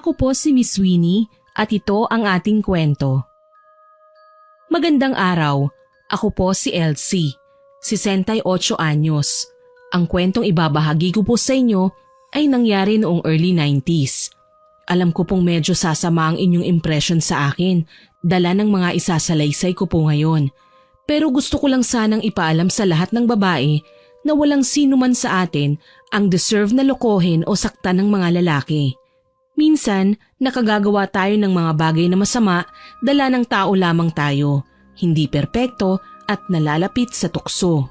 Ako po si Miss Winnie at ito ang ating kwento. Magandang araw, ako po si Elsie, 68 anyos. Ang kwentong ibabahagi ko po sa inyo ay nangyari noong early 90s. Alam ko pong medyo sasama ang inyong impression sa akin, dala ng mga isasalaysay ko po ngayon. Pero gusto ko lang sanang ipaalam sa lahat ng babae na walang sino man sa atin ang deserve na lokohin o saktan ng mga lalaki. Minsan, nakagagawa tayo ng mga bagay na masama, dala ng tao lamang tayo, hindi perpekto at nalalapit sa tukso.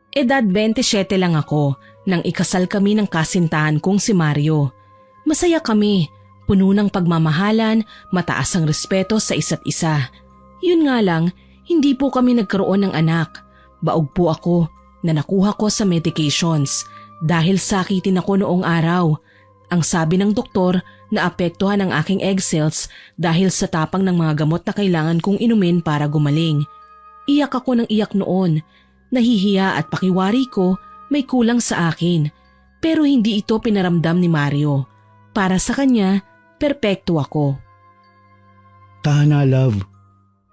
Edad 27 lang ako nang ikasal kami ng kasintahan kong si Mario. Masaya kami, puno ng pagmamahalan, mataas ang respeto sa isa't isa. Yun nga lang, hindi po kami nagkaroon ng anak. Baog po ako na nakuha ko sa medications dahil sakitin ako noong araw. Ang sabi ng doktor na apektuhan ang aking egg cells dahil sa tapang ng mga gamot na kailangan kong inumin para gumaling. Iyak ako ng iyak noon. Nahihiya at pakiwari ko may kulang sa akin. Pero hindi ito pinaramdam ni Mario. Para sa kanya, perpekto ako. Tahana, love.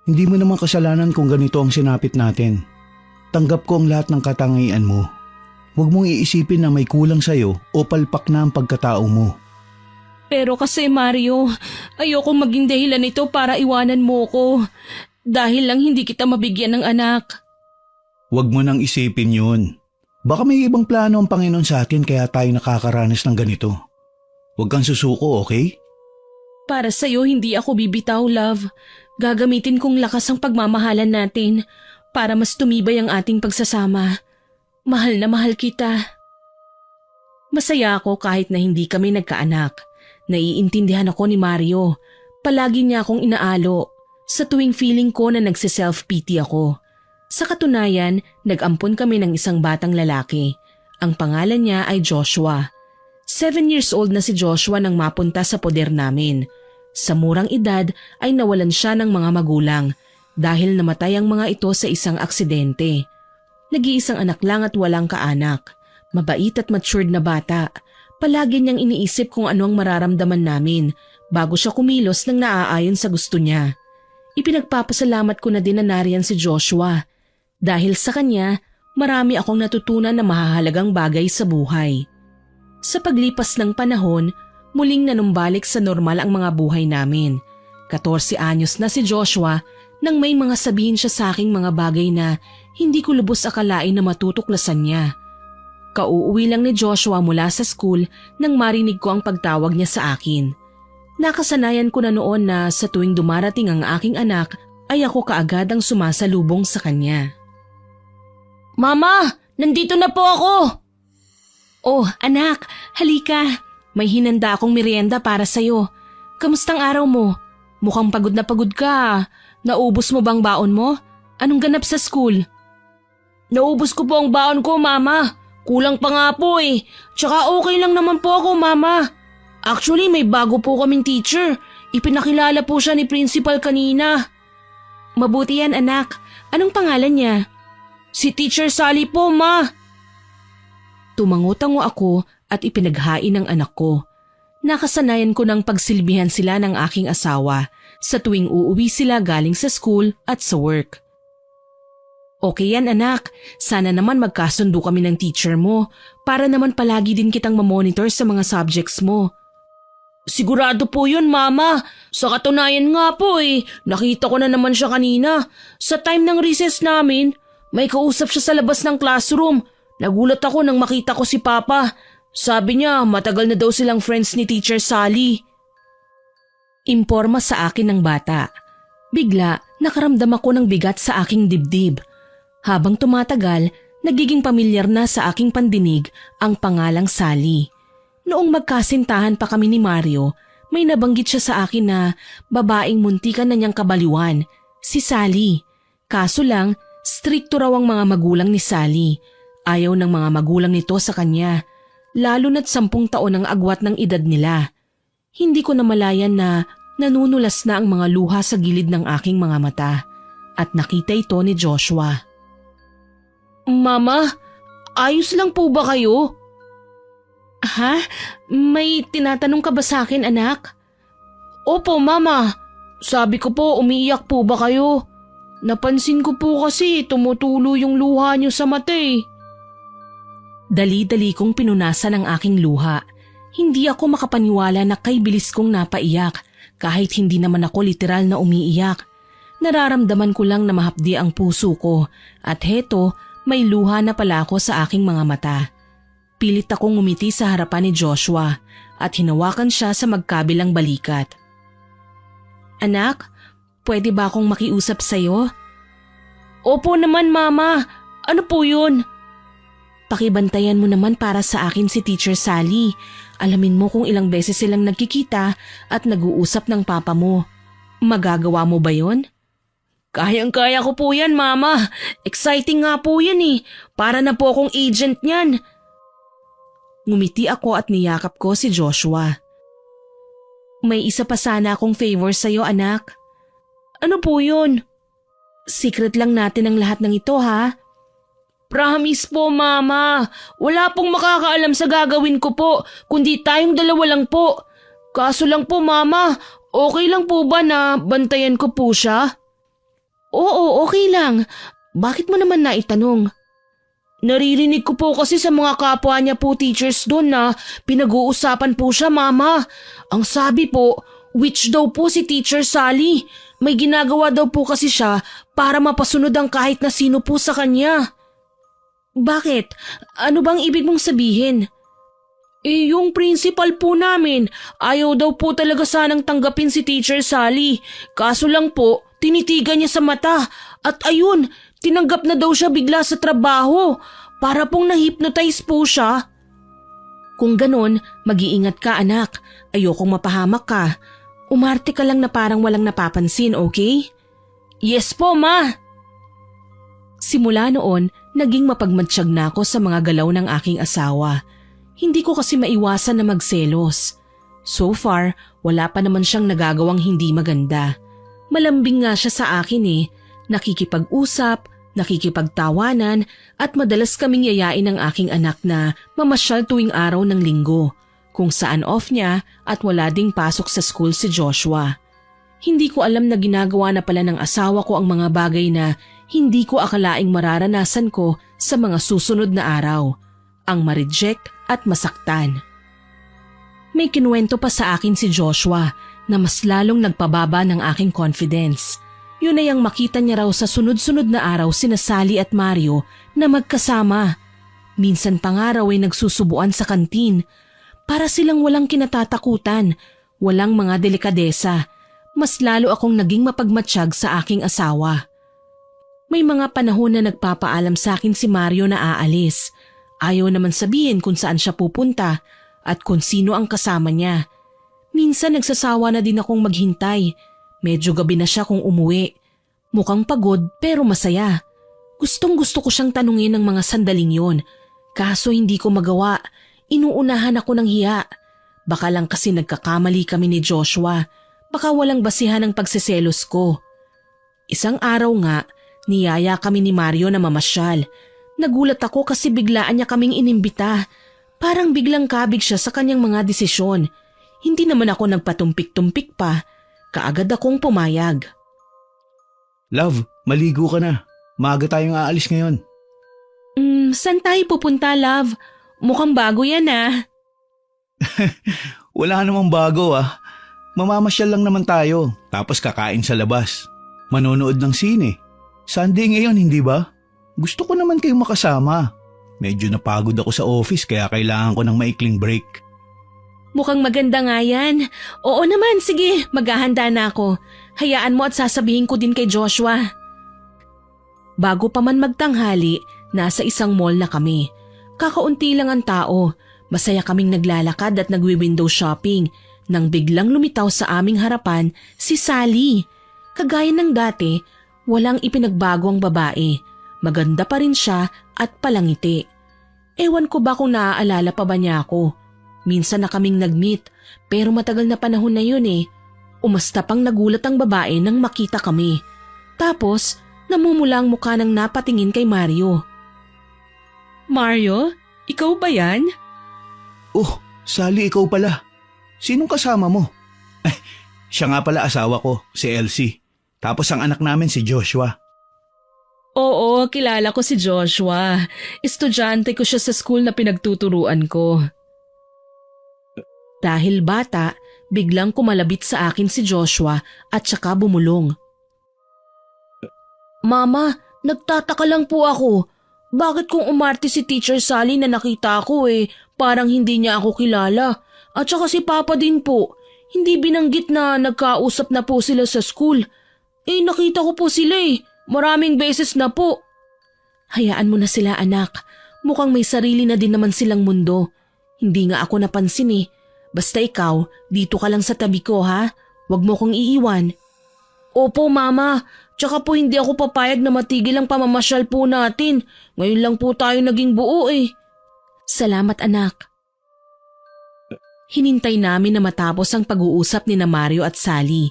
Hindi mo naman kasalanan kung ganito ang sinapit natin. Tanggap ko ang lahat ng katangian mo. Huwag mong iisipin na may kulang sa'yo o palpak na ang pagkatao mo. Pero kasi Mario, ayoko maging dahilan ito para iwanan mo ko. Dahil lang hindi kita mabigyan ng anak. Huwag mo nang isipin yun. Baka may ibang plano ang Panginoon sa atin kaya tayo nakakaranas ng ganito. Huwag kang susuko, okay? Para sa'yo hindi ako bibitaw, love. Gagamitin kong lakas ang pagmamahalan natin para mas tumibay ang ating pagsasama. Mahal na mahal kita. Masaya ako kahit na hindi kami nagkaanak. Naiintindihan ako ni Mario. Palagi niya akong inaalo sa tuwing feeling ko na nagsiself-pity ako. Sa katunayan, nag-ampon kami ng isang batang lalaki. Ang pangalan niya ay Joshua. 7 years old na si Joshua nang mapunta sa poder namin. Sa murang edad ay nawalan siya ng mga magulang dahil namatay ang mga ito sa isang aksidente. Nag-iisang anak lang at walang kaanak. Mabait at matured na bata. Palagi niyang iniisip kung ano ang mararamdaman namin bago siya kumilos nang naaayon sa gusto niya. Ipinagpapasalamat ko na din na nariyan si Joshua. Dahil sa kanya, marami akong natutunan na mahahalagang bagay sa buhay. Sa paglipas ng panahon, muling nanumbalik sa normal ang mga buhay namin. 14 anyos na si Joshua nang may mga sabihin siya sa aking mga bagay na hindi ko lubos akalain na matutuklasan niya. Kauuwi lang ni Joshua mula sa school nang marinig ko ang pagtawag niya sa akin. Nakasanayan ko na noon na sa tuwing dumarating ang aking anak ay ako kaagad ang sumasalubong sa kanya. Mama, nandito na po ako! Oh, anak, halika. May hinanda akong merienda para sa'yo. Kamustang araw mo? Mukhang pagod na pagod ka. Naubos mo bang baon mo? Anong ganap sa school? Naubos ko po ang baon ko, Mama. Kulang pa nga po eh. Tsaka okay lang naman po ako, Mama. Actually, may bago po kaming teacher. Ipinakilala po siya ni principal kanina. Mabuti yan, anak. Anong pangalan niya? Si Teacher Sally po, Ma. Tumango-tango ako at ipinaghain ng anak ko. Nakasanayan ko ng pagsilbihan sila ng aking asawa sa tuwing uuwi sila galing sa school at sa work. Okay yan, anak. Sana naman magkasundo kami ng teacher mo para naman palagi din kitang mamonitor sa mga subjects mo. Sigurado po yun, Mama. Sa katunayan nga po nakita ko na naman siya kanina. Sa time ng recess namin, may kausap siya sa labas ng classroom. Nagulat ako nang makita ko si Papa. Sabi niya matagal na daw silang friends ni Teacher Sally. Imporma sa akin ng bata. Bigla, nakaramdam ako ng bigat sa aking dibdib. Habang tumatagal, nagiging pamilyar na sa aking pandinig ang pangalang Sally. Noong magkasintahan pa kami ni Mario, may nabanggit siya sa akin na babaeng muntikan na niyang kabaliwan, si Sally. Kaso lang, strikto raw ang mga magulang ni Sally. Ayaw ng mga magulang nito sa kanya, lalo na't 10 taon ang agwat ng edad nila. Hindi ko namalayan na nanunulas na ang mga luha sa gilid ng aking mga mata at nakita ito ni Joshua. Mama, ayos lang po ba kayo? Ha? May tinatanong ka ba sa akin, anak? Opo, Mama. Sabi ko po, umiiyak po ba kayo? Napansin ko po kasi tumutulo yung luha niyo sa mata eh. Dali-dali kong pinunasan ang aking luha. Hindi ako makapaniwala na kay bilis kong napaiyak kahit hindi naman ako literal na umiiyak. Nararamdaman ko lang na mahapdi ang puso ko at heto may luha na pala ako sa aking mga mata. Pilit akong ngumiti sa harapan ni Joshua at hinawakan siya sa magkabilang balikat. Anak, pwede ba akong makiusap sa'yo? Opo naman, Mama. Ano po yun? Pakibantayan mo naman para sa akin si Teacher Sally. Alamin mo kung ilang beses silang nagkikita at nag-uusap ng papa mo. Magagawa mo ba yon? Kayang-kaya ko po yan, Mama. Exciting nga po yan eh. Para na po akong agent niyan. Ngumiti ako at niyakap ko si Joshua. May isa pa sana akong favor sa'yo, anak. Ano po yun? Secret lang natin ang lahat ng ito, ha? Promise po, Mama. Wala pong makakaalam sa gagawin ko po, kundi tayong dalawa lang po. Kaso lang po, Mama, okay lang po ba na bantayan ko po siya? Oo, okay lang. Bakit mo naman naitanong? Naririnig ko po kasi sa mga kapwa niya po teachers doon na pinag-uusapan po siya, Mama. Ang sabi po, witch daw po si Teacher Sally. May ginagawa daw po kasi siya para mapasunod ang kahit na sino po sa kanya. Bakit? Ano bang ibig mong sabihin? Yung principal po namin, ayaw daw po talaga sanang tanggapin si Teacher Sally. Kaso lang po, tinitigan niya sa mata. At ayun, tinanggap na daw siya bigla sa trabaho. Para pong na-hypnotize po siya. Kung ganon, mag-iingat ka anak. Ayokong mapahamak ka. Umarte ka lang na parang walang napapansin, okay? Yes po, Ma! Simula noon, naging mapagmatsyag na ako sa mga galaw ng aking asawa. Hindi ko kasi maiwasan na magselos. So far, wala pa naman siyang nagagawang hindi maganda. Malambing nga siya sa akin eh. Nakikipag-usap, nakikipagtawanan at madalas kaming yayain ng aking anak na mamasyal tuwing araw ng linggo, kung saan off niya at wala ding pasok sa school si Joshua. Hindi ko alam na ginagawa na pala ng asawa ko ang mga bagay na hindi ko akalaing mararanasan ko sa mga susunod na araw, ang ma-reject at masaktan. May kinuwento pa sa akin si Joshua na mas lalong nagpababa ng aking confidence. Yun ay ang makita niya raw sa sunod-sunod na araw sina Sally at Mario na magkasama. Minsan pa nga raw ay nagsusubuan sa kantin. Para silang walang kinatatakutan, walang mga delikadesa. Mas lalo akong naging mapagmatsyag sa aking asawa. May mga panahon na nagpapaalam sa akin si Mario na aalis. Ayaw naman sabihin kung saan siya pupunta at kung sino ang kasama niya. Minsan nagsasawa na din akong maghintay. Medyo gabi na siya kung umuwi. Mukhang pagod pero masaya. Gustong-gusto ko siyang tanungin ng mga sandaling yon. Kaso hindi ko magawa. Inuunahan ako ng hiya. Baka lang kasi nagkakamali kami ni Joshua. Baka walang basihan ang pagseselos ko. Isang araw nga, niyaya kami ni Mario na mamasyal. Nagulat ako kasi biglaan niya kaming inimbita. Parang biglang kabig siya sa kanyang mga desisyon. Hindi naman ako nagpatumpik-tumpik pa. Kaagad akong pumayag. Love, maligo ka na. Maaga tayong aalis ngayon. Saan tayo pupunta, love? Mukhang bago yan ah. Wala namang bago ah. Mamamasyal lang naman tayo. Tapos kakain sa labas. Manonood ng sine. Sunday ngayon, hindi ba? Gusto ko naman kayong makasama. Medyo napagod ako sa office kaya kailangan ko ng maikling break. Mukhang maganda nga yan. Oo naman, sige, maghahanda na ako. Hayaan mo at sasabihin ko din kay Joshua. Bago pa man magtanghali, nasa isang mall na kami. Kakaunti lang ang tao. Masaya kaming naglalakad at nagwi-window shopping nang biglang lumitaw sa aming harapan si Sally. Kagaya ng dati, walang ipinagbago ang babae. Maganda pa rin siya at palangiti. Ewan ko ba kung naaalala pa ba niya ako. Minsan na kaming nag-meet pero matagal na panahon na yun eh. Umasta pang nagulat ang babae nang makita kami. Tapos namumula ang mukha nang napatingin kay Mario. Mario, ikaw ba yan? Oh, Sally, ikaw pala. Sinong kasama mo? Ay, siya nga pala asawa ko, si Elsie. Tapos ang anak namin si Joshua. Oo, kilala ko si Joshua. Estudyante ko siya sa school na pinagtuturuan ko. Dahil bata, biglang kumalabit sa akin si Joshua at saka bumulong. Mama, nagtataka lang po ako. Bakit kung umarte si Teacher Sally na nakita ko parang hindi niya ako kilala. At saka si Papa din po. Hindi binanggit na nagkausap na po sila sa school. Nakita ko po sila Maraming beses na po. Hayaan mo na sila anak. Mukhang may sarili na din naman silang mundo. Hindi nga ako napansin Basta ikaw, dito ka lang sa tabi ko ha. Huwag mo kong iiwan. Opo mama, tsaka po hindi ako papayag na matigil ang pamamasyal po natin. Ngayon lang po tayo naging buo Salamat anak. Hinintay namin na matapos ang pag-uusap ni na Mario at Sally.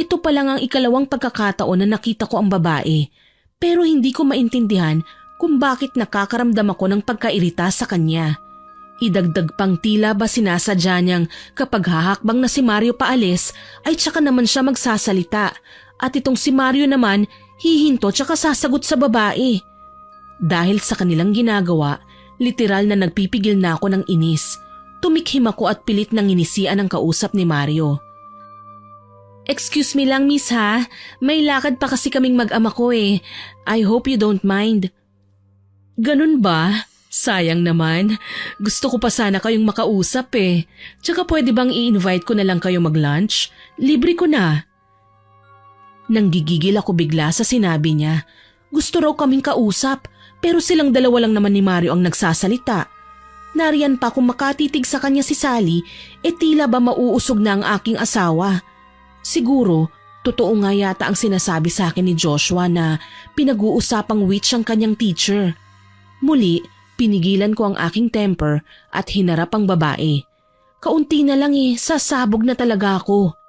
Ito pa lang ang ikalawang pagkakataon na nakita ko ang babae, pero hindi ko maintindihan kung bakit nakakaramdam ako ng pagkairita sa kanya. Idagdag pang tila ba sinasadya niyang kapag hahakbang na si Mario paalis ay tsaka naman siya magsasalita at itong si Mario naman hihinto tsaka sasagot sa babae. Dahil sa kanilang ginagawa, literal na nagpipigil na ako ng inis. Tumikhim ako at pilit nang inisian ang kausap ni Mario. Excuse me lang miss ha, may lakad pa kasi kaming mag-ama ko I hope you don't mind. Ganun ba? Sayang naman. Gusto ko pa sana kayong makausap Tsaka pwede bang i-invite ko na lang kayo mag-lunch? Libre ko na. Nanggigigil ako bigla sa sinabi niya. Gusto raw kaming kausap, pero silang dalawa lang naman ni Mario ang nagsasalita. Nariyan pa kung makatitig sa kanya si Sally, tila ba mauusog na ang aking asawa. Siguro, totoo nga yata ang sinasabi sa akin ni Joshua na pinag-uusapang witch ang kanyang teacher. Muli, pinigilan ko ang aking temper at hinarap ang babae. Kaunti na lang sasabog na talaga ako.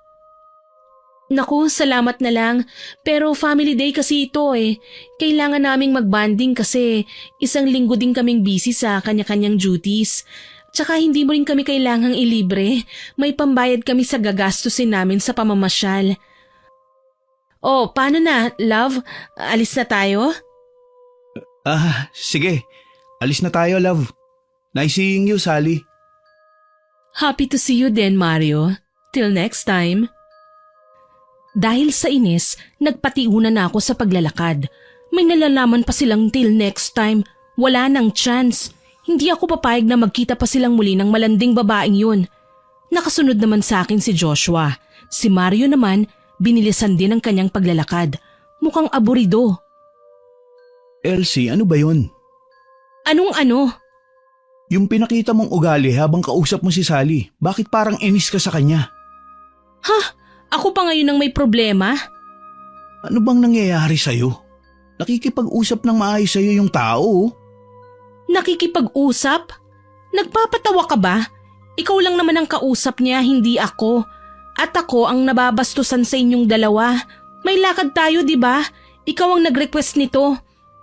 Naku, salamat na lang. Pero family day kasi ito Kailangan naming magbanding kasi isang linggo din kaming busy sa kanya-kanyang duties. Tsaka hindi mo rin kami kailangang ilibre. May pambayad kami sa gagastusin namin sa pamamasyal. Oh, paano na, love? Alis na tayo? Sige. Alis na tayo, love. Nice seeing you, Sally. Happy to see you then, Mario. Till next time. Dahil sa inis, nagpatiuna na ako sa paglalakad. May nalalaman pa silang till next time. Wala nang chance. Hindi ako papayag na magkita pa silang muli ng malanding babaeng yun. Nakasunod naman sa akin si Joshua. Si Mario naman, binilisan din ang kanyang paglalakad. Mukhang aburido. Elsie, ano ba yun? Anong ano? Yung pinakita mong ugali habang kausap mo si Sally. Bakit parang inis ka sa kanya? Ha? Ako pa ngayon ang may problema? Ano bang nangyayari sa'yo? Nakikipag-usap ng maayos sa'yo yung tao. Nakikipag-usap? Nagpapatawa ka ba? Ikaw lang naman ang kausap niya, hindi ako. At ako ang nababastusan sa inyong dalawa. May lakad tayo, di ba? Ikaw ang nag-request nito.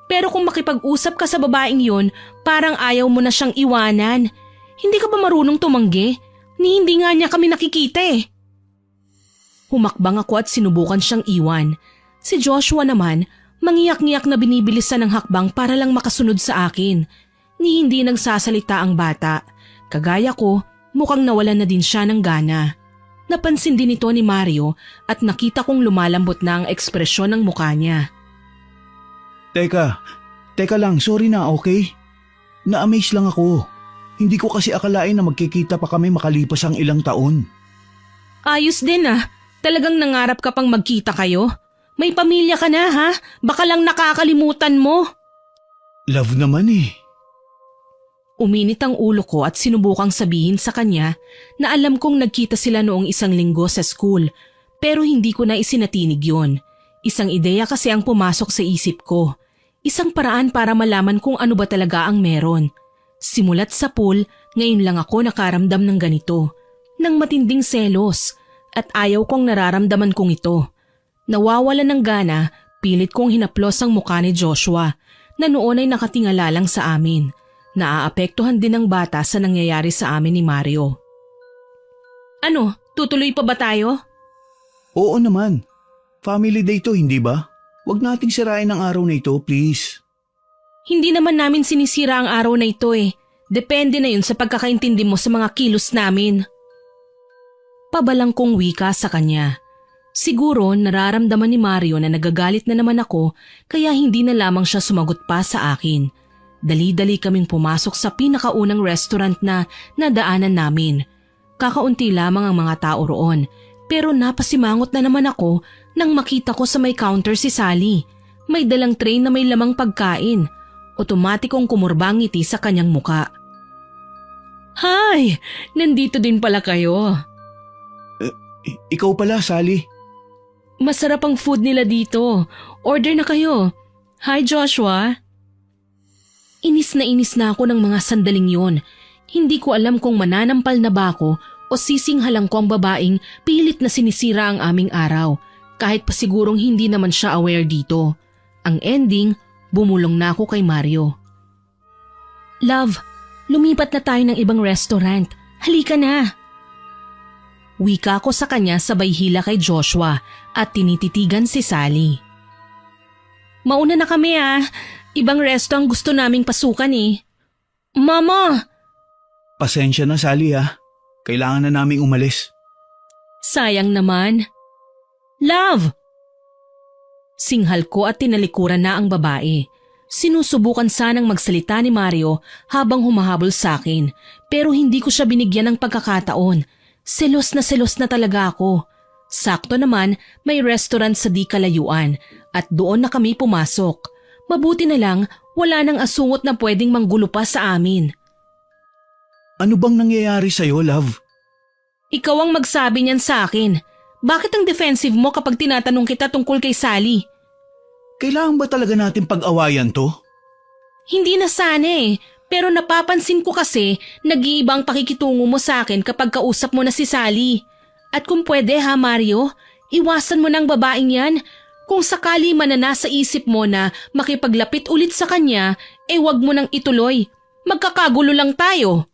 Pero kung makipag-usap ka sa babaeng yun, parang ayaw mo na siyang iwanan. Hindi ka ba marunong tumanggi? Hindi nga niya kami nakikita Humakbang ako at sinubukan siyang iwan. Si Joshua naman, mangiyak-ngiyak na binibilisan ng hakbang para lang makasunod sa akin. Hindi nagsasalita ang bata. Kagaya ko, mukhang nawalan na din siya ng gana. Napansin din ito ni Mario at nakita kong lumalambot na ang ekspresyon ng mukha niya. Teka lang, sorry na, okay? Na-amaze lang ako. Hindi ko kasi akalain na magkikita pa kami makalipas ang ilang taon. Ayos din Talagang nangarap ka pang magkita kayo? May pamilya ka na ha? Baka lang nakakalimutan mo. Love naman Uminit ang ulo ko at sinubukang sabihin sa kanya na alam kong nagkita sila noong isang linggo sa school pero hindi ko na isinatinig yon. Isang ideya kasi ang pumasok sa isip ko. Isang paraan para malaman kung ano ba talaga ang meron. Simulat sa pool, ngayon lang ako nakaramdam ng ganito. Ng matinding selos at ayaw kong nararamdaman kong ito. Nawawala ng gana, pilit kong hinaplos ang mukha ni Joshua na noon ay nakatingala lang sa amin. Naaapektuhan din ng bata sa nangyayari sa amin ni Mario. Ano, tutuloy pa ba tayo? Oo naman. Family day to, hindi ba? Huwag nating sirain ang araw na ito, please. Hindi naman namin sinisira ang araw na ito eh. Depende na yun sa pagkakaintindi mo sa mga kilos namin. Pabalang kong wika sa kanya. Siguro nararamdaman ni Mario na nagagalit na naman ako kaya hindi na lamang siya sumagot pa sa akin. Dali-dali kaming pumasok sa pinakaunang restaurant na nadaanan namin. Kakaunti lamang ang mga tao roon pero napasimangot na naman ako nang makita ko sa may counter si Sally. May dalang tray na may lamang pagkain. Otomatikong kumurbang ngiti sa kanyang muka. Hi! Nandito din pala kayo. Ikaw pala, Sally. Masarap ang food nila dito. Order na kayo. Hi, Joshua. Inis na ako ng mga sandaling yon. Hindi ko alam kung mananampal na ba ako o sisinghalang ko ang babaeng pilit na sinisira ang aming araw. Kahit pa sigurong hindi naman siya aware dito. Ang ending, bumulong na ako kay Mario. Love, lumipat na tayo ng ibang restaurant. Halika na. Wika ko sa kanya sabay hila kay Joshua at tinititigan si Sally. Mauna na kami ah. Ibang resto ang gusto naming pasukan eh. Mama! Pasensya na, Sally ha. Kailangan na naming umalis. Sayang naman. Love! Singhal ko at tinalikuran na ang babae. Sinusubukan sanang magsalita ni Mario habang humahabol sa akin pero hindi ko siya binigyan ng pagkakataon. Selos na talaga ako. Sakto naman may restaurant sa di kalayuan at doon na kami pumasok. Mabuti na lang wala nang asungot na pwedeng manggulo pa sa amin. Ano bang nangyayari sa'yo, love? Ikaw ang magsabi niyan sa akin. Bakit ang defensive mo kapag tinatanong kita tungkol kay Sally? Kailangan ba talaga natin pag-awayan to? Hindi na sana eh. Pero napapansin ko kasi nag-iibang pakikitungo mo sa akin kapag kausap mo na si Sally. At kung pwede ha Mario, iwasan mo ng babaeng yan. Kung sakali man na nasa isip mo na makipaglapit ulit sa kanya, wag mo nang ituloy. Magkakagulo lang tayo.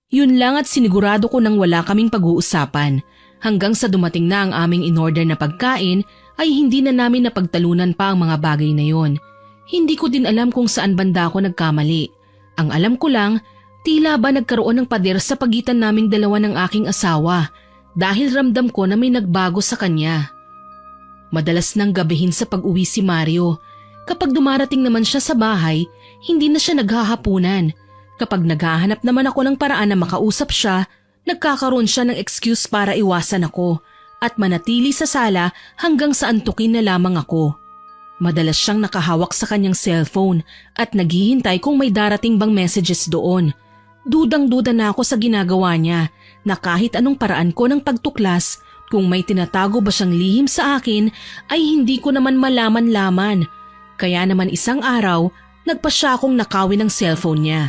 Yun lang at sinigurado ko nang wala kaming pag-uusapan. Hanggang sa dumating na ang aming in-order na pagkain ay hindi na namin napagtalunan pa ang mga bagay na yon. Hindi ko din alam kung saan banda ako nagkamali. Ang alam ko lang, tila ba nagkaroon ng pader sa pagitan naming dalawa ng aking asawa dahil ramdam ko na may nagbago sa kanya. Madalas nang gabihin sa pag-uwi si Mario. Kapag dumarating naman siya sa bahay, hindi na siya naghahapunan. Kapag naghahanap naman ako ng paraan na makausap siya, nagkakaroon siya ng excuse para iwasan ako at manatili sa sala hanggang sa antukin na lamang ako. Madalas siyang nakahawak sa kanyang cellphone at naghihintay kung may darating bang messages doon. Dudang-duda na ako sa ginagawa niya na kahit anong paraan ko ng pagtuklas, kung may tinatago ba siyang lihim sa akin ay hindi ko naman malaman-laman. Kaya naman isang araw, nagpa siya akong nakawin ng cellphone niya.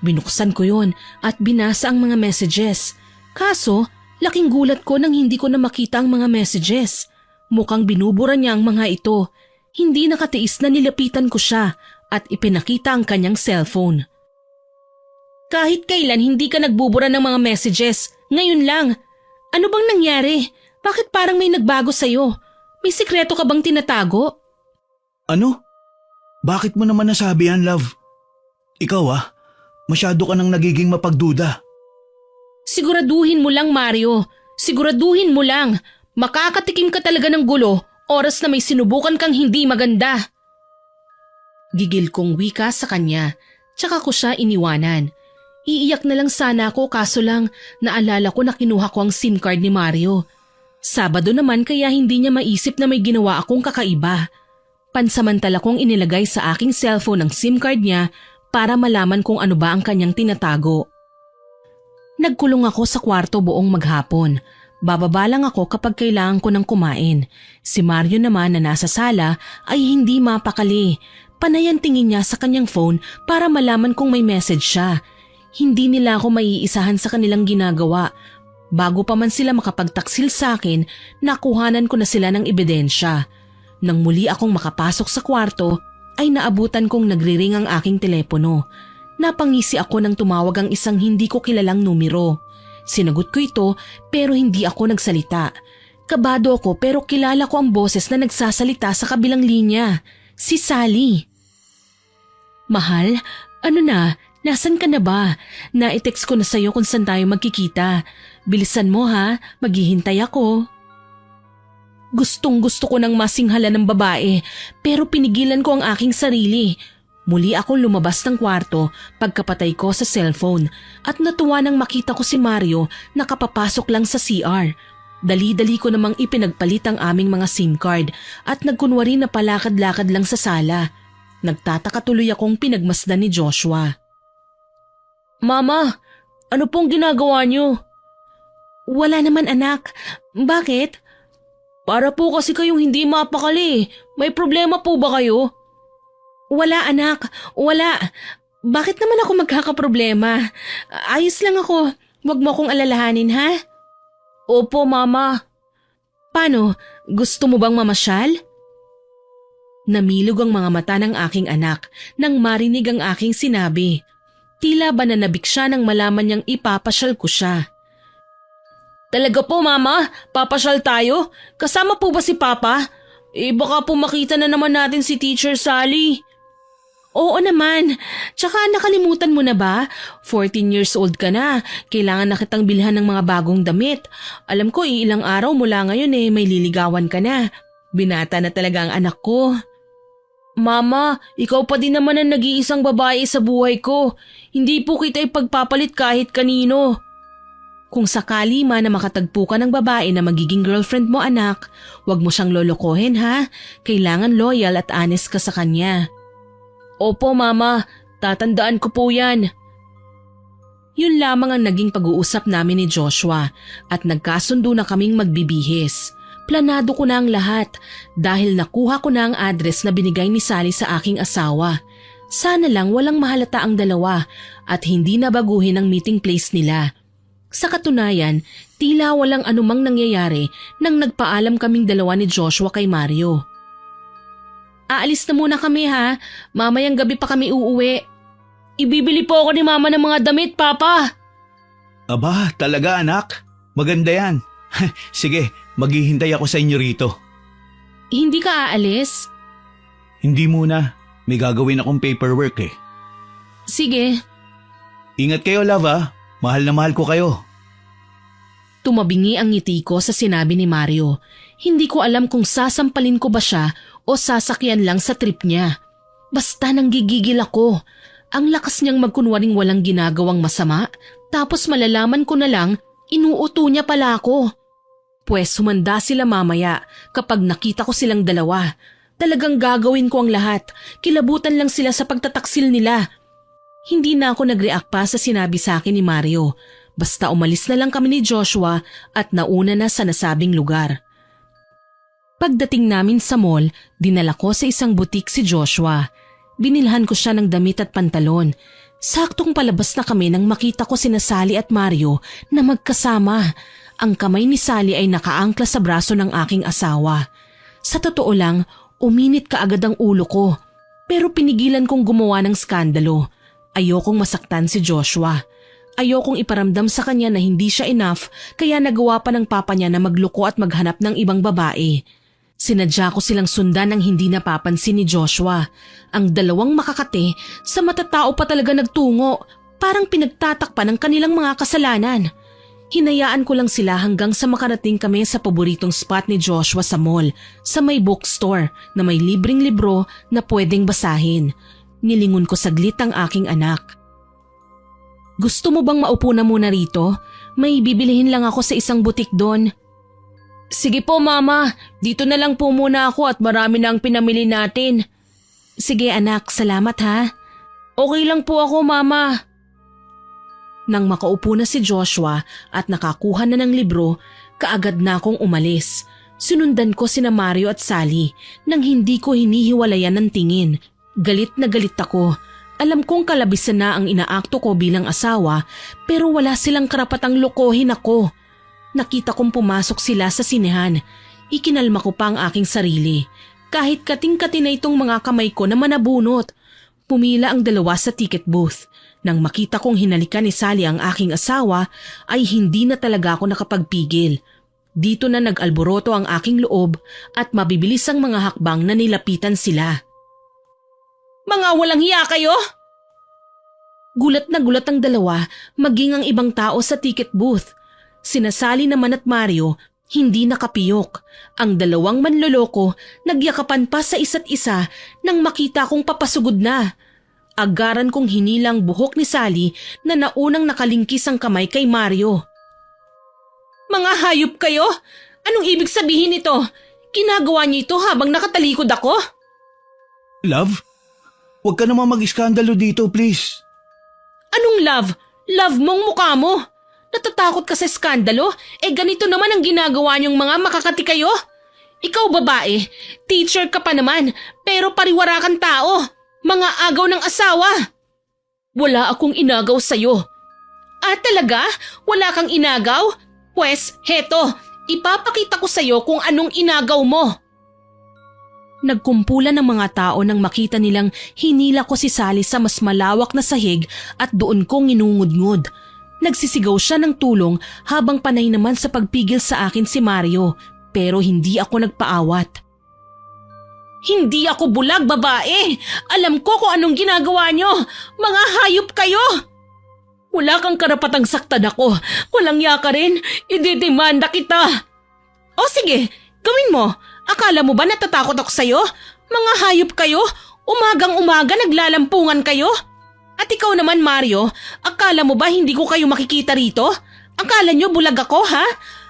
Binuksan ko yon at binasa ang mga messages. Kaso, laking gulat ko nang hindi ko na makita ang mga messages. Mukhang binubura niya ang mga ito. Hindi nakatiis na nilapitan ko siya at ipinakita ang kanyang cellphone. Kahit kailan hindi ka nagbubura ng mga messages, ngayon lang. Ano bang nangyari? Bakit parang may nagbago sa'yo? May sikreto ka bang tinatago? Ano? Bakit mo naman nasabi yan, love? Ikaw masyado ka nang nagiging mapagduda. Siguraduhin mo lang, Mario. Siguraduhin mo lang. Makakatikim ka talaga ng gulo oras na may sinubukan kang hindi maganda. Gigil kong wika sa kanya, tsaka ko siya iniwanan. Iiyak na lang sana ako kaso lang naalala ko na kinuha ko ang SIM card ni Mario. Sabado naman kaya hindi niya maisip na may ginawa akong kakaiba. Pansamantala kong inilagay sa aking cellphone ang SIM card niya para malaman kung ano ba ang kanyang tinatago. Nagkulong ako sa kwarto buong maghapon. Bababa lang ako kapag kailangan ko ng kumain. Si Mario naman na nasa sala ay hindi mapakali. Panay ang tingin niya sa kanyang phone para malaman kung may message siya. Hindi nila ako maiisahan sa kanilang ginagawa. Bago pa man sila makapagtaksil sa akin, nakuhanan ko na sila ng ebidensya. Nang muli akong makapasok sa kwarto, ay naabutan kong nagriring ang aking telepono. Napangisi ako nang tumawag ang isang hindi ko kilalang numero. Sinagot ko ito pero hindi ako nagsalita. Kabado ako pero kilala ko ang boses na nagsasalita sa kabilang linya. Si Sally. Mahal, ano na? Nasaan ka na ba? Na-text ko na sa'yo kung saan tayo magkikita. Bilisan mo ha, maghihintay ako. Gustong-gusto ko nang masinghala ng babae pero pinigilan ko ang aking sarili. Muli akong lumabas ng kwarto pagkapatay ko sa cellphone at natuwa nang makita ko si Mario nakapapasok lang sa CR. Dali-dali ko namang ipinagpalit ang aming mga SIM card at nagkunwari na palakad-lakad lang sa sala. Nagtataka tuloy akong pinagmasdan ni Joshua. Mama, ano pong ginagawa niyo? Wala naman anak. Bakit? Para po kasi kayong hindi mapakali. May problema po ba kayo? Wala anak, wala. Bakit naman ako magkakaproblema? Ayos lang ako. Huwag mo akong alalahanin ha? Opo mama. Paano? Gusto mo bang mamasyal? Namilog ang mga mata ng aking anak nang marinig ang aking sinabi. Tila ba nanabik siya nang malaman niyang ipapasyal ko siya. Talaga po mama, papasyal tayo? Kasama po ba si Papa? Baka po makita na naman natin si Teacher Sally. Oo naman. Tsaka nakalimutan mo na ba? 14 years old ka na. Kailangan na kitang bilhan ng mga bagong damit. Alam ko ilang araw mula ngayon may liligawan ka na. Binata na talaga ang anak ko. Mama, ikaw pa din naman ang nag-iisang babae sa buhay ko. Hindi po kita ipagpapalit kahit kanino. Kung sakali man na makatagpo ka ng babae na magiging girlfriend mo anak, huwag mo siyang lolokohin ha. Kailangan loyal at honest ka sa kanya. Opo mama, tatandaan ko po yan. Yun lamang ang naging pag-uusap namin ni Joshua at nagkasundo na kaming magbibihis. Planado ko na ang lahat dahil nakuha ko na ang address na binigay ni Sally sa aking asawa. Sana lang walang mahalata ang dalawa at hindi na baguhin ang meeting place nila. Sa katunayan, tila walang anumang nangyayari nang nagpaalam kaming dalawa ni Joshua kay Mario. Aalis na muna kami ha, mamayang gabi pa kami uuwi. Ibibili po ako ni mama ng mga damit, Papa. Aba, talaga anak? Maganda yan. Sige, maghihintay ako sa inyo rito. Hindi ka aalis? Hindi muna, may gagawin akong paperwork Sige. Ingat kayo love ha, mahal na mahal ko kayo. Tumabingi ang ngiti ko sa sinabi ni Mario. Hindi ko alam kung sasampalin ko ba siya o sasakyan lang sa trip niya. Basta nanggigigil ako. Ang lakas niyang magkunwaring walang ginagawang masama, tapos malalaman ko na lang, inuuto niya pala ako. Pwes humanda sila mamaya kapag nakita ko silang dalawa. Talagang gagawin ko ang lahat. Kilabutan lang sila sa pagtataksil nila. Hindi na ako nag-react pa sa sinabi sa akin ni Mario. Basta umalis na lang kami ni Joshua at nauna na sa nasabing lugar. Pagdating namin sa mall, dinala ko sa isang butik si Joshua. Binilhan ko siya ng damit at pantalon. Saktong palabas na kami nang makita ko sina Sally at Mario na magkasama. Ang kamay ni Sally ay nakaangkla sa braso ng aking asawa. Sa totoo lang, uminit kaagad ang ulo ko. Pero pinigilan kong gumawa ng skandalo. Ayokong masaktan si Joshua. Ayokong iparamdam sa kanya na hindi siya enough kaya nagawa pa ng papa niya na magluko at maghanap ng ibang babae. Sinadya ko silang sundan ng hindi napapansin ni Joshua. Ang dalawang makakate sa matatao pa talaga nagtungo, parang pinagtatakpan ng kanilang mga kasalanan. Hinayaan ko lang sila hanggang sa makarating kami sa paboritong spot ni Joshua sa mall, sa may bookstore na may libreng libro na pwedeng basahin. Nilingon ko saglit ang aking anak. Gusto mo bang maupo na muna rito? May bibilihin lang ako sa isang butik doon. Sige po mama, dito na lang po muna ako at marami na ang pinamili natin. Sige anak, salamat ha. Okay lang po ako mama. Nang makaupo na si Joshua at nakakuha na ng libro, kaagad na akong umalis. Sinundan ko sina Mario at Sally nang hindi ko hinihiwalayan ng tingin. Galit na galit ako. Alam kong kalabisan na ang inaakto ko bilang asawa pero wala silang karapatang lokohin ako. Nakita kong pumasok sila sa sinehan. Ikinalma ko pa ang aking sarili. Kahit kating-kati na itong mga kamay ko na manabunot. Pumila ang dalawa sa ticket booth. Nang makita kong hinalikan ni Sally ang aking asawa, ay hindi na talaga ako nakapagpigil. Dito na nag-alboroto ang aking loob at mabibilis ang mga hakbang na nilapitan sila. Mga walang hiya kayo! Gulat na gulat ang dalawa, maging ang ibang tao sa ticket booth. Sina Sally naman at Mario, hindi nakapiyok. Ang dalawang manloloko, nagyakapan pa sa isa't isa nang makita kong papasugod na. Agaran kong hinilang buhok ni Sally na naunang nakalingkis ang kamay kay Mario. Mga hayop kayo? Anong ibig sabihin nito? Ginagawa niyo ito habang nakatalikod ako? Love? Huwag ka naman mag-iskandalo dito, please. Anong love? Love mong mukha mo. Natatakot ka sa skandalo? Ganito naman ang ginagawa niyong mga makakati kayo. Ikaw babae, teacher ka pa naman, pero pariwara kang tao. Mga agaw ng asawa. Wala akong inagaw sa'yo. Talaga? Wala kang inagaw? Pwes, heto, ipapakita ko sa'yo kung anong inagaw mo. Nagkumpulan ng mga tao nang makita nilang hinila ko si Sally sa mas malawak na sahig at doon kong inungud-ngud. Nagsisigaw siya ng tulong habang panay naman sa pagpigil sa akin si Mario, pero hindi ako nagpaawat. Hindi ako bulag, babae. Alam ko kung anong ginagawa nyo. Mga hayop kayo. Wala kang karapatang saktan ako. Walang yaka rin. Ididemanda kita. O sige, gawin mo. Akala mo ba natatakot ako sa'yo? Mga hayop kayo. Umagang-umaga naglalampungan kayo. At ikaw naman, Mario, akala mo ba hindi ko kayo makikita rito? Akala nyo bulag ako, ha?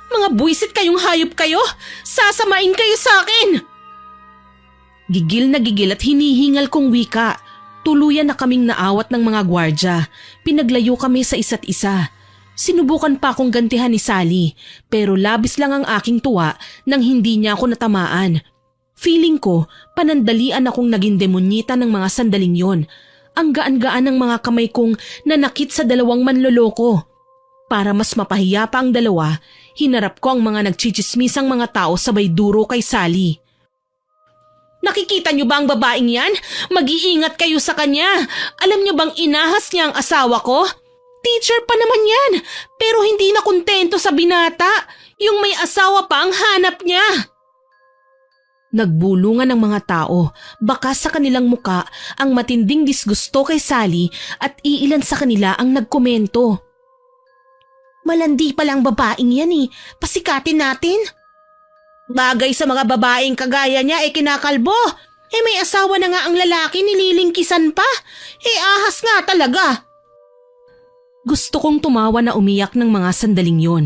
Mga buwisit kayong hayop kayo. Sasamain kayo sa akin. Gigil na gigil at hinihingal kong wika. Tuluyan na kaming naawat ng mga gwardya. Pinaglayo kami sa isa't isa. Sinubukan pa akong gantihan ni Sally, pero labis lang ang aking tuwa nang hindi niya ako natamaan. Feeling ko, panandalian akong naging demonyita ng mga sandaling yon. Ang gaan-gaan ng mga kamay kong nanakit sa dalawang manloloko. Para mas mapahiya pa ang dalawa, hinarap ko ang mga nagchichismisang mga tao sabay duro kay Sally. Nakikita niyo ba ang babaeng yan? Mag-iingat kayo sa kanya. Alam niyo bang inahas niya ang asawa ko? Teacher pa naman yan, pero hindi na kontento sa binata. Yung may asawa pa ang hanap niya. Nagbulungan ng mga tao, baka sa kanilang muka ang matinding disgusto kay Sally at iilan sa kanila ang nagkomento. Malandi pala ang babaeng yan pasikatin natin. Bagay sa mga babaeng kagaya niya kinakalbo. May asawa na nga ang lalaki, nililingkisan pa. Ahas nga talaga. Gusto kong tumawa na umiyak ng mga sandaling yon.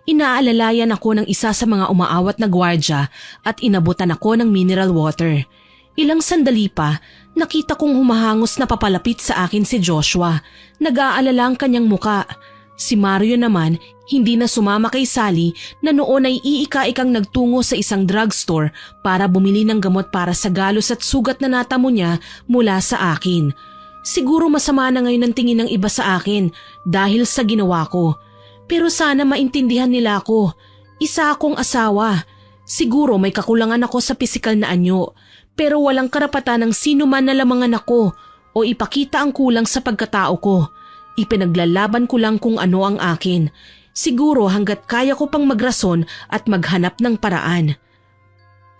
Inaalalayan ako ng isa sa mga umaawat na gwardya at inabutan ako ng mineral water. Ilang sandali pa, nakita kong humahangos na papalapit sa akin si Joshua. Nag-aalala ang kanyang muka. Si Mario naman, hindi na sumama kay Sally na noon ay iika-ikang nagtungo sa isang drugstore para bumili ng gamot para sa galos at sugat na natamo niya mula sa akin. Siguro masama na ngayon ang tingin ng iba sa akin dahil sa ginawa ko. Pero sana maintindihan nila ako. Isa akong asawa. Siguro may kakulangan ako sa pisikal na anyo, pero walang karapatan ng sino man na lamangan ako o ipakita ang kulang sa pagkatao ko. Ipinaglalaban ko lang kung ano ang akin. Siguro hanggat kaya ko pang magrason at maghanap ng paraan.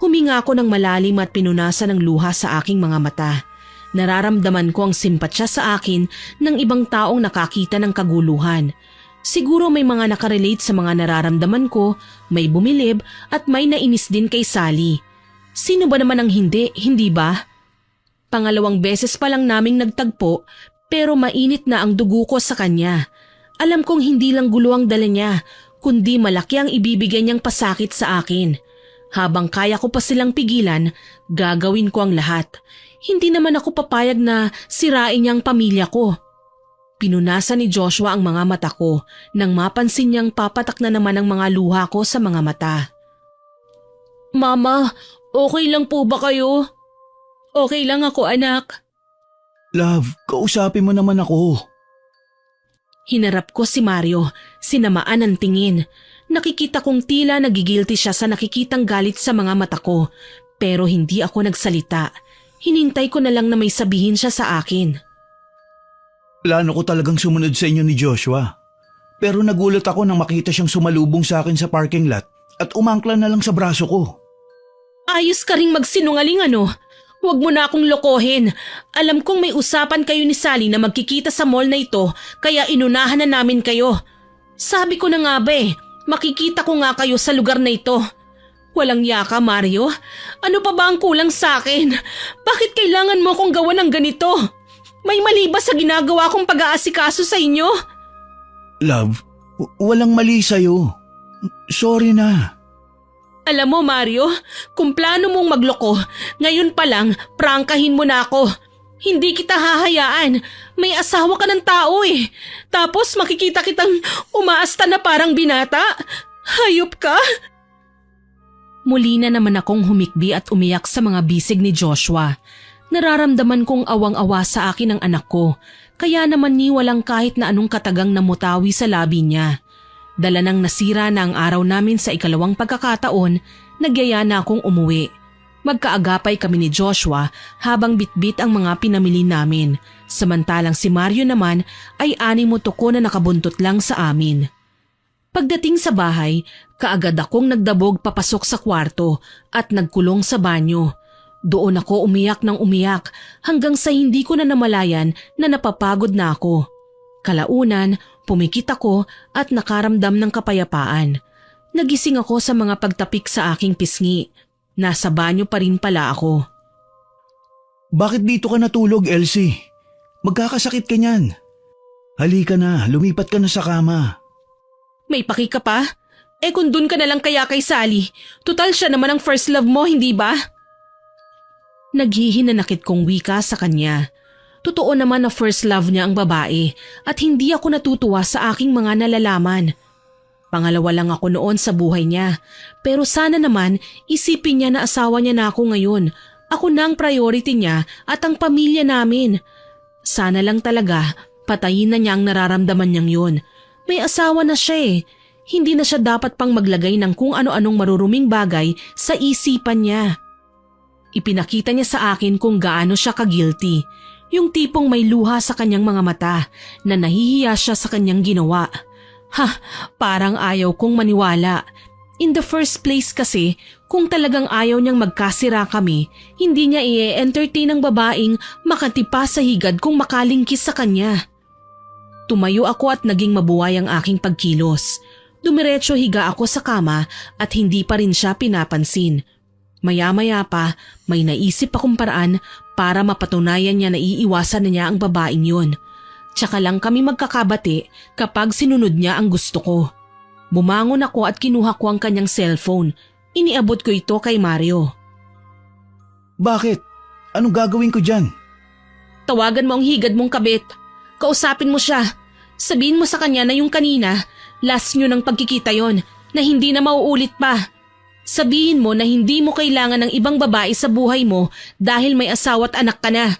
Huminga ako ng malalim at pinunasan ng luha sa aking mga mata. Nararamdaman ko ang simpatsya sa akin ng ibang taong nakakita ng kaguluhan. Siguro may mga nakarelate sa mga nararamdaman ko, may bumilib at may nainis din kay Sally. Sino ba naman ang hindi ba? Pangalawang beses pa lang naming nagtagpo pero mainit na ang dugo ko sa kanya. Alam kong hindi lang gulo ang dala niya, kundi malaki ang ibibigay niyang pasakit sa akin. Habang kaya ko pa silang pigilan, gagawin ko ang lahat. Hindi naman ako papayag na sirain niya ang pamilya ko. Pinunasan ni Joshua ang mga mata ko nang mapansin niyang papatak na naman ang mga luha ko sa mga mata. Mama, okay lang po ba kayo? Okay lang ako, anak. Love, kausapin mo naman ako. Hinarap ko si Mario, sinamaan ang tingin. Nakikita kong tila nagigilty siya sa nakikitang galit sa mga mata ko, pero hindi ako nagsalita. Hinintay ko na lang na may sabihin siya sa akin. Plano ko talagang sumunod sa inyo ni Joshua. Pero nagulat ako nang makita siyang sumalubong sa akin sa parking lot at umangkla na lang sa braso ko. Ayos ka ring magsinungaling ano? Huwag mo na akong lokohin. Alam kong may usapan kayo ni Sally na magkikita sa mall na ito kaya inunahan na namin kayo. Sabi ko na nga ba makikita ko nga kayo sa lugar na ito. Walang yaka, Mario. Ano pa ba ang kulang sa akin? Bakit kailangan mo akong gawan ng ganito? May mali ba sa ginagawa kong pag-aasikaso sa inyo? Love, walang mali sa'yo. Sorry na. Alam mo, Mario, kung plano mong magloko, ngayon pa lang, prangkahin mo na ako. Hindi kita hahayaan. May asawa ka ng tao Tapos makikita kitang umaasta na parang binata. Hayop ka? Muli na naman akong humikbi at umiyak sa mga bisig ni Joshua. Nararamdaman kong awang-awa sa akin ang anak ko, kaya naman ni walang kahit na anong katagang namutawi sa labi niya. Dala nang nasira na ang araw namin sa ikalawang pagkakataon, nagyaya na akong umuwi. Magkaagapay kami ni Joshua habang bitbit ang mga pinamili namin, samantalang si Mario naman ay animo tuko na nakabuntot lang sa amin. Pagdating sa bahay, kaagad akong nagdabog papasok sa kwarto at nagkulong sa banyo. Doon ako umiyak ng umiyak hanggang sa hindi ko na namalayan na napapagod na ako. Kalaunan, pumikit ako at nakaramdam ng kapayapaan. Nagising ako sa mga pagtapik sa aking pisngi. Nasa banyo pa rin pala ako. Bakit dito ka natulog, Elsie? Magkakasakit ka niyan. Halika na, lumipat ka na sa kama. May paki ka pa? Kung dun ka na lang kaya kay Sally, tutal siya naman ang first love mo, hindi ba? Naghihinanakit kong wika sa kanya. Totoo naman na first love niya ang babae at hindi ako natutuwa sa aking mga nalalaman. Pangalawa lang ako noon sa buhay niya, pero sana naman isipin niya na asawa niya na ako ngayon. Ako na ang priority niya at ang pamilya namin. Sana lang talaga patayin na niya ang nararamdaman niyang yun. May asawa na siya Hindi na siya dapat pang maglagay ng kung ano-anong maruruming bagay sa isipan niya. Ipinakita niya sa akin kung gaano siya ka-guilty. Yung tipong may luha sa kanyang mga mata na nahihiya siya sa kanyang ginawa. Parang ayaw kong maniwala. In the first place kasi, kung talagang ayaw niyang magkasira kami, hindi niya i-entertain ang babaeng makatipa sa higad kung makalingkis sa kanya. Tumayo ako at naging mabuhay ang aking pagkilos. Dumiretso higa ako sa kama at hindi pa rin siya pinapansin. Maya-maya pa, may naisip akong paraan para mapatunayan niya na iiwasan na niya ang babaeng yun. Tsaka lang kami magkakabati kapag sinunod niya ang gusto ko. Bumangon ako at kinuha ko ang kanyang cellphone. Iniabot ko ito kay Mario. Bakit? Anong gagawin ko dyan? Tawagan mo ang higad mong kabit. Kausapin mo siya. Sabihin mo sa kanya na yung kanina, last nyo ng pagkikita yon, na hindi na mauulit pa. Sabihin mo na hindi mo kailangan ng ibang babae sa buhay mo dahil may asawa at anak ka na.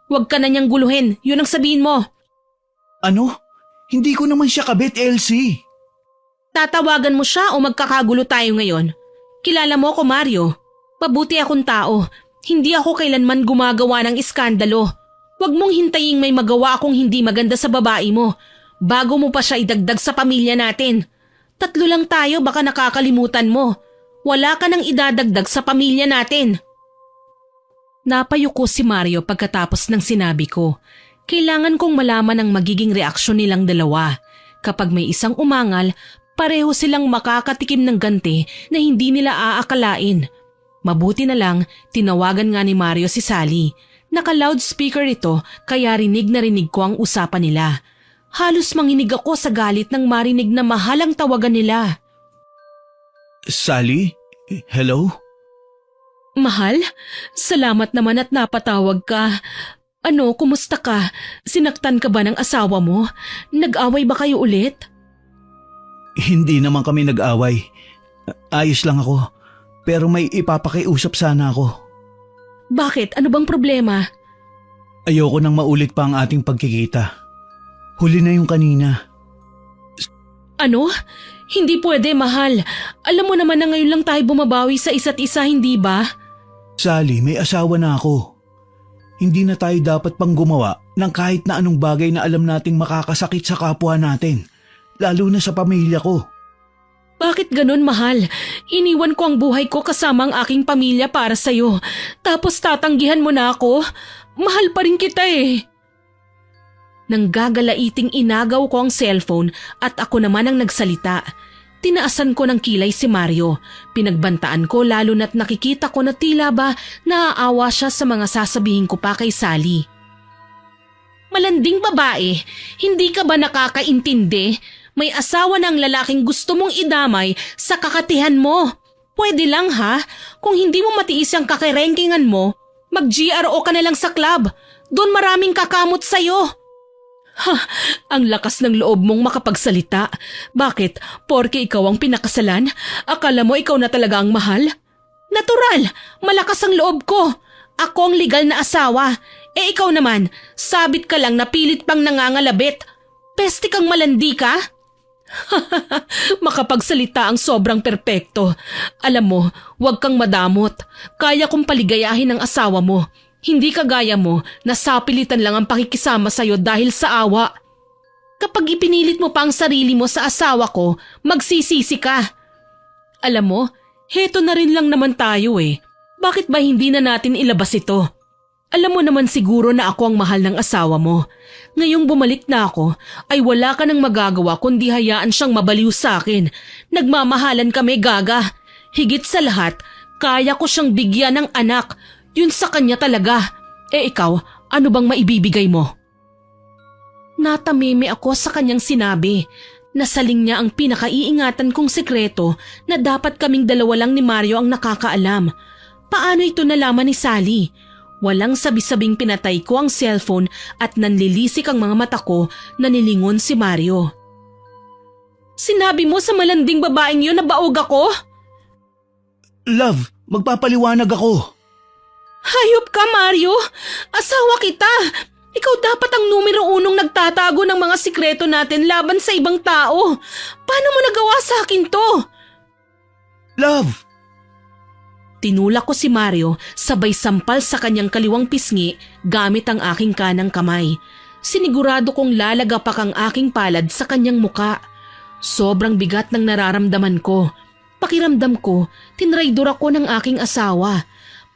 Huwag ka na niyang guluhin, yun ang sabihin mo. Ano? Hindi ko naman siya kabit, Elsie. Tatawagan mo siya o magkakagulo tayo ngayon? Kilala mo ako, Mario. Mabuti akong tao. Hindi ako kailanman gumagawa ng iskandalo. Huwag mong hintaying may magawa akong hindi maganda sa babae mo bago mo pa siya idagdag sa pamilya natin. 3 lang tayo, baka nakakalimutan mo. Wala ka nang idadagdag sa pamilya natin. Napayuko si Mario pagkatapos ng sinabi ko. Kailangan kong malaman ang magiging reaksyon nilang dalawa. Kapag may isang umangal, pareho silang makakatikim ng ganti na hindi nila aakalain. Mabuti na lang, tinawagan nga ni Mario si Sally. Naka-loudspeaker ito kaya rinig na rinig ko ang usapan nila. Halos manginig ako sa galit nang marinig na mahal ang tawagan nila. Sally? Hello? Mahal? Salamat naman at napatawag ka. Ano, kumusta ka? Sinaktan ka ba ng asawa mo? Nag-away ba kayo ulit? Hindi naman kami nag-away. Ayos lang ako. Pero may ipapakiusap sana ako. Bakit? Ano bang problema? Ayoko nang maulit pa ang ating pagkikita. Huli na yung kanina. Ano? Hindi pwede, mahal. Alam mo naman na ngayon lang tayo bumabawi sa isa't isa, hindi ba? Sally, may asawa na ako. hindi na tayo dapat pang gumawa ng kahit na anong bagay na alam nating makakasakit sa kapwa natin, lalo na sa pamilya ko. Bakit ganun, mahal? Iniwan ko ang buhay ko kasama ang aking pamilya para sa'yo. Tapos tatanggihan mo na ako? Mahal pa rin kita eh. Nang gagalaiting inagaw ko ang cellphone at ako naman ang nagsalita. Tinaasan ko ng kilay si Mario. Pinagbantaan ko lalo na't nakikita ko na tila ba naaawa siya sa mga sasabihin ko pa kay Sally. Malanding babae, hindi ka ba nakakaintindi? May asawa ng lalaking gusto mong idamay sa kakatihan mo. Pwede lang ha, kung hindi mo matiis ang kakirengkingan mo, mag-GRO ka na lang sa club. Doon maraming kakamot sa'yo. Ha, ang lakas ng loob mong makapagsalita. Bakit? Porke ikaw ang pinakasalan? Akala mo ikaw na talaga ang mahal? Natural, malakas ang loob ko. Ako ang legal na asawa. Eh ikaw naman, sabit ka lang na pilit pang nangangalabit. Peste kang malandi ka? Makapagsalita ang sobrang perpekto. Alam mo, huwag kang madamot. Kaya kong paligayahin ang asawa mo. Hindi kagaya mo na sapilitan lang ang pakikisama sa'yo dahil sa awa. Kapag ipinilit mo pa ang sarili mo sa asawa ko, magsisisi ka. Alam mo, heto na rin lang naman tayo eh. Bakit ba hindi na natin ilabas ito? Alam mo naman siguro na ako ang mahal ng asawa mo. Ngayong bumalik na ako, ay wala ka nang magagawa kundi hayaan siyang mabaliw sa akin. Nagmamahalan kami, Gaga. Higit sa lahat, kaya ko siyang bigyan ng anak. Yun sa kanya talaga. Eh ikaw, ano bang maibibigay mo? Natameme ako sa kanyang sinabi. Nasaling niya ang pinakaiingatan kong sekreto na dapat kaming dalawa lang ni Mario ang nakakaalam. Paano ito nalaman ni Sally? Walang sabi-sabing pinatay ko ang cellphone at nanlilisik ang mga mata ko na nilingon si Mario. Sinabi mo sa malanding babaeng yun na baog ako? Love, magpapaliwanag ako. Hayop ka, Mario! Asawa kita! Ikaw dapat ang numero unong nagtatago ng mga sikreto natin laban sa ibang tao. Paano mo nagawa sa akin to? Love! Tinulak ko si Mario sabay sampal sa kanyang kaliwang pisngi gamit ang aking kanang kamay. Sinigurado kong lalagapak ang aking palad sa kanyang muka. Sobrang bigat ng nararamdaman ko. Pakiramdam ko, tinraidor ako ng aking asawa.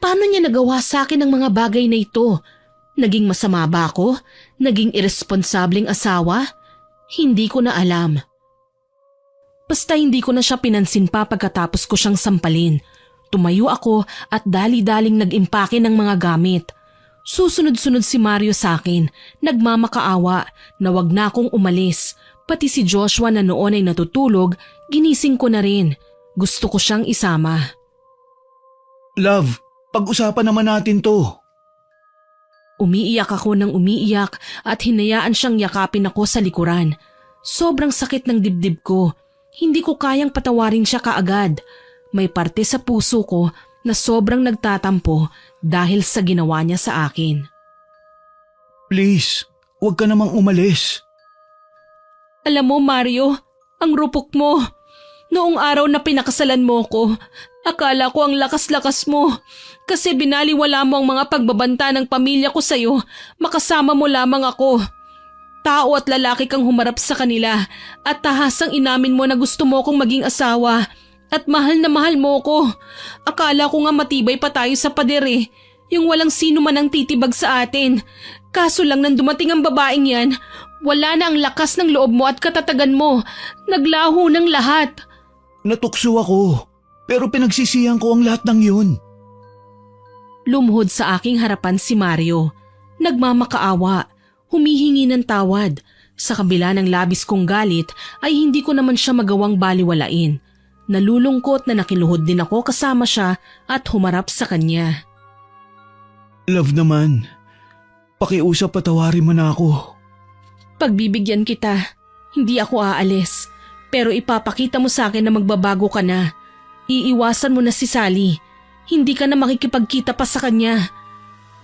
Paano niya nagawa sa akin ang mga bagay na ito? Naging masama ba ako? Naging irresponsableng asawa? Hindi ko na alam. Basta hindi ko na siya pinansin pa pagkatapos ko siyang sampalin. Tumayo ako at dali-daling nag-impake ng mga gamit. Susunod-sunod si Mario sa akin, nagmamakaawa na wag na akong umalis. Pati si Joshua na noon ay natutulog, ginising ko na rin. Gusto ko siyang isama. Love, pag-usapan naman natin to. Umiiyak ako ng umiiyak at hinayaan siyang yakapin ako sa likuran. Sobrang sakit ng dibdib ko. Hindi ko kayang patawarin siya kaagad. May parte sa puso ko na sobrang nagtatampo dahil sa ginawa niya sa akin. Please, huwag ka namang umalis. Alam mo, Mario, ang rupok mo. Noong araw na pinakasalan mo ko, akala ko ang lakas-lakas mo. Kasi binaliwala mo ang mga pagbabanta ng pamilya ko sa'yo, makasama mo lamang ako. Tao at lalaki kang humarap sa kanila at tahasang inamin mo na gusto mo kong maging asawa. At mahal na mahal mo ko. Akala ko nga matibay pa tayo sa pader eh. Yung walang sino man ang titibag sa atin. Kaso lang nang dumating ang babaeng yan, wala na ang lakas ng loob mo at katatagan mo. Naglaho ng lahat. Natukso ako, pero pinagsisihan ko ang lahat ng yun. Lumuhod sa aking harapan si Mario. Nagmamakaawa, humihingi ng tawad. Sa kabila ng labis kong galit ay hindi ko naman siya magawang baliwalain. Nalulungkot na nakiluhod din ako kasama siya at humarap sa kanya. Love naman, pakiusap patawarin mo na ako. Pagbibigyan kita, hindi ako aalis. Pero ipapakita mo sa akin na magbabago ka na. Iiwasan mo na si Sally. Hindi ka na makikipagkita pa sa kanya.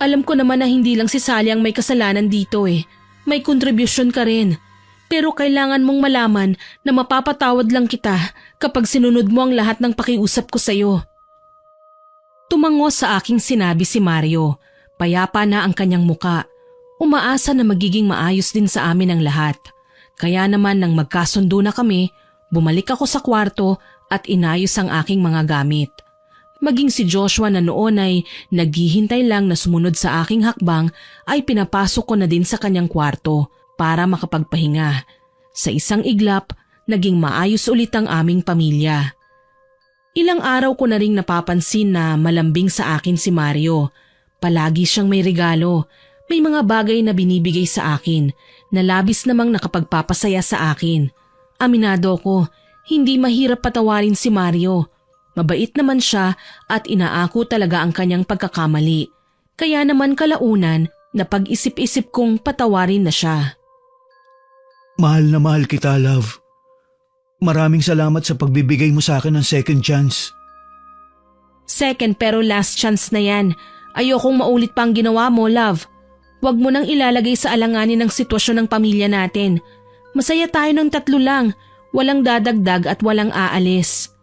Alam ko naman na hindi lang si Sally ang may kasalanan dito eh. May kontribusyon ka rin. Pero kailangan mong malaman na mapapatawad lang kita kapag sinunod mo ang lahat ng pakiusap ko sa'yo. Tumango sa aking sinabi si Mario. Payapa na ang kanyang muka. Umaasa na magiging maayos din sa amin ang lahat. Kaya naman nang magkasundo na kami, bumalik ako sa kwarto at inayos ang aking mga gamit. Maging si Joshua na noon ay naghihintay lang na sumunod sa aking hakbang ay pinapasok ko na din sa kanyang kwarto para makapagpahinga. Sa isang iglap, naging maayos ulit ang aming pamilya. Ilang araw ko na ring napapansin na malambing sa akin si Mario. Palagi siyang may regalo. May mga bagay na binibigay sa akin na labis namang nakapagpapasaya sa akin. Aminado ko, hindi mahirap patawarin si Mario. Mabait naman siya at inaako talaga ang kanyang pagkakamali. Kaya naman kalaunan na pag-isip-isip kong patawarin na siya. Mahal na mahal kita, love. Maraming salamat sa pagbibigay mo sa akin ng second chance. Second pero last chance na yan. Ayokong maulit pa ang ginawa mo, love. Huwag mo nang ilalagay sa alanganin ng sitwasyon ng pamilya natin. Masaya tayo ng 3 lang. Walang dadagdag at walang aalis.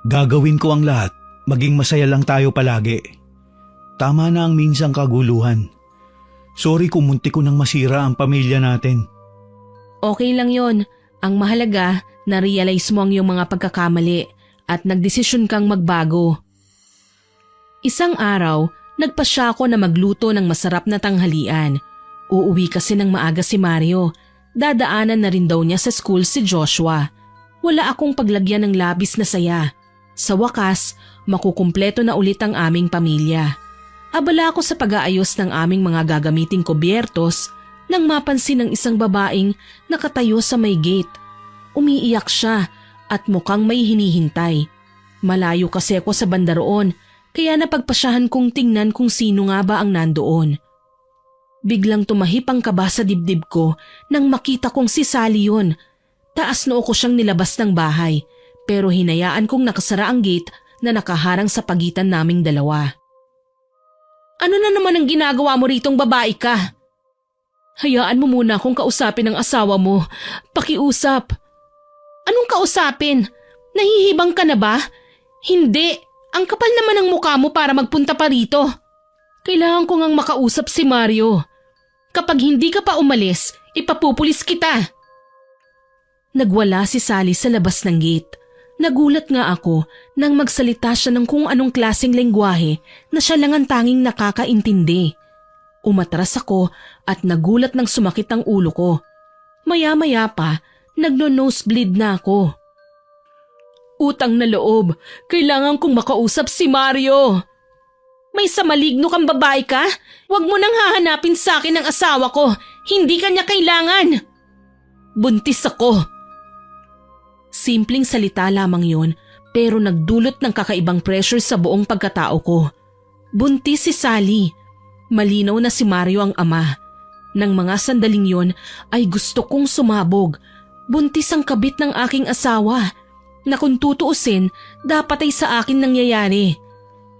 Gagawin ko ang lahat. Maging masaya lang tayo palagi. Tama na ang minsang kaguluhan. Sorry kung munti ko nang masira ang pamilya natin. Okay lang yon. Ang mahalaga, na-realize mo ang iyong mga pagkakamali at nagdesisyon kang magbago. Isang araw, nagpasya ako na magluto ng masarap na tanghalian. Uuwi kasi ng maaga si Mario. Dadaanan na rin daw niya sa school si Joshua. Wala akong paglagyan ng labis na saya. Sa wakas, makukumpleto na ulit ang aming pamilya. Abala ako sa pag-aayos ng aming mga gagamiting kubyertos nang mapansin ng isang babaeng nakatayo sa may gate. Umiiyak siya at mukhang may hinihintay. Malayo kasi ako sa banda roon, kaya napagpasyahan kong tingnan kung sino nga ba ang nandoon. Biglang tumahip ang kaba sa dibdib ko nang makita kong si Sally yun. Taas noo ko siyang nilabas ng bahay, pero hinayaan kong nakasara ang gate na nakaharang sa pagitan naming dalawa. Ano na naman ang ginagawa mo ritong babae ka? Hayaan mo muna akong kausapin ang asawa mo. Pakiusap. Anong kausapin? Nahihibang ka na ba? Hindi. Ang kapal naman ng mukha mo para magpunta pa rito. Kailangan ko ngang makausap si Mario. Kapag hindi ka pa umalis, ipapupulis kita. Nagwala si Sally sa labas ng gate. Nagulat nga ako nang magsalita siya ng kung anong klaseng lengguwahe na siya lang ang tanging nakakaintindi. Umatras ako at nagulat nang sumakit ang ulo ko. Maya-maya pa, nagno-nosebleed na ako. Utang na loob, kailangan kong makausap si Mario. May samaligno kang babae ka? Huwag mo nang hahanapin sa akin ang asawa ko. Hindi ka niya kailangan. Buntis ako. Simpleng salita lamang yun, pero nagdulot ng kakaibang pressure sa buong pagkatao ko. Buntis si Sally. Malinaw na si Mario ang ama. Nang mga sandaling yon ay gusto kong sumabog. Buntis ang kabit ng aking asawa. Na kung tutuusin, dapat ay sa akin nangyayari.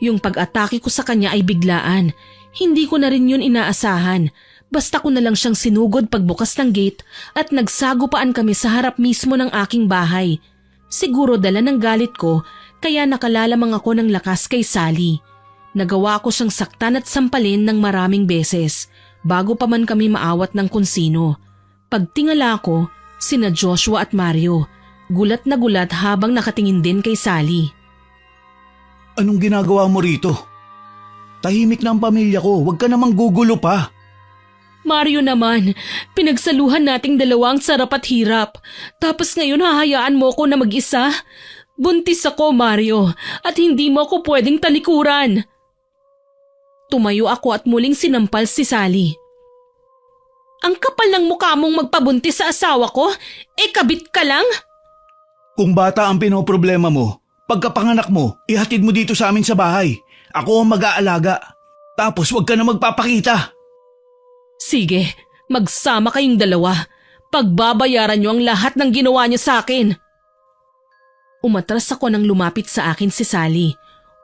Yung pag-atake ko sa kanya ay biglaan. Hindi ko na rin yun inaasahan. Basta ko na lang siyang sinugod pagbukas ng gate at nagsagupaan kami sa harap mismo ng aking bahay. Siguro dala ng galit ko kaya nakalalamang ako ng lakas kay Sally. Nagawa ko siyang saktan at sampalin ng maraming beses bago pa man kami maawat ng kung sino. Pagtingala ko, sina Joshua at Mario. Gulat na gulat habang nakatingin din kay Sally. Anong ginagawa mo rito? Tahimik na ang pamilya ko, huwag ka namang gugulo pa. Mario naman, pinagsaluhan nating dalawang sarap at hirap. Tapos ngayon hahayaan mo ko na mag-isa? Buntis ako, Mario, at hindi mo ako pwedeng talikuran. Tumayo ako at muling sinampal si Sally. Ang kapal ng mukha mong magpabuntis sa asawa ko? Kabit ka lang? Kung bata ang pinoproblema mo, pagkapanganak mo, ihatid mo dito sa amin sa bahay. Ako ang mag-aalaga. Tapos huwag ka na magpapakita. Sige, magsama kayong dalawa. Pagbabayaran niyo ang lahat ng ginawa niyo sa akin. Umatras ako nang lumapit sa akin si Sally.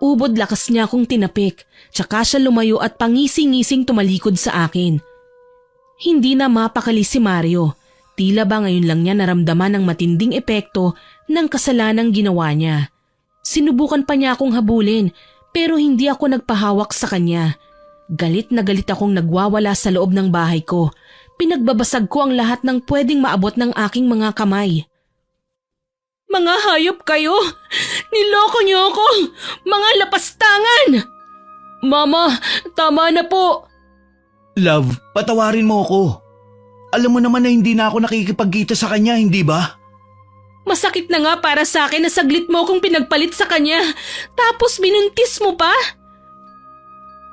Ubod lakas niya akong tinapik, tsaka siya lumayo at pangising-ngising tumalikod sa akin. Hindi na mapakali si Mario. Tila ba ngayon lang niya naramdaman ang matinding epekto ng kasalanang ginawa niya. Sinubukan pa niya akong habulin pero hindi ako nagpahawak sa kanya. Galit na galit akong nagwawala sa loob ng bahay ko. Pinagbabasag ko ang lahat ng pwedeng maabot ng aking mga kamay. Mga hayop kayo! Niloko niyo ako! Mga lapastangan! Mama, tama na po! Love, patawarin mo ako. Alam mo naman na hindi na ako nakikipagkita sa kanya, hindi ba? Masakit na nga para sa akin na saglit mo akong pinagpalit sa kanya. Tapos binuntis mo pa?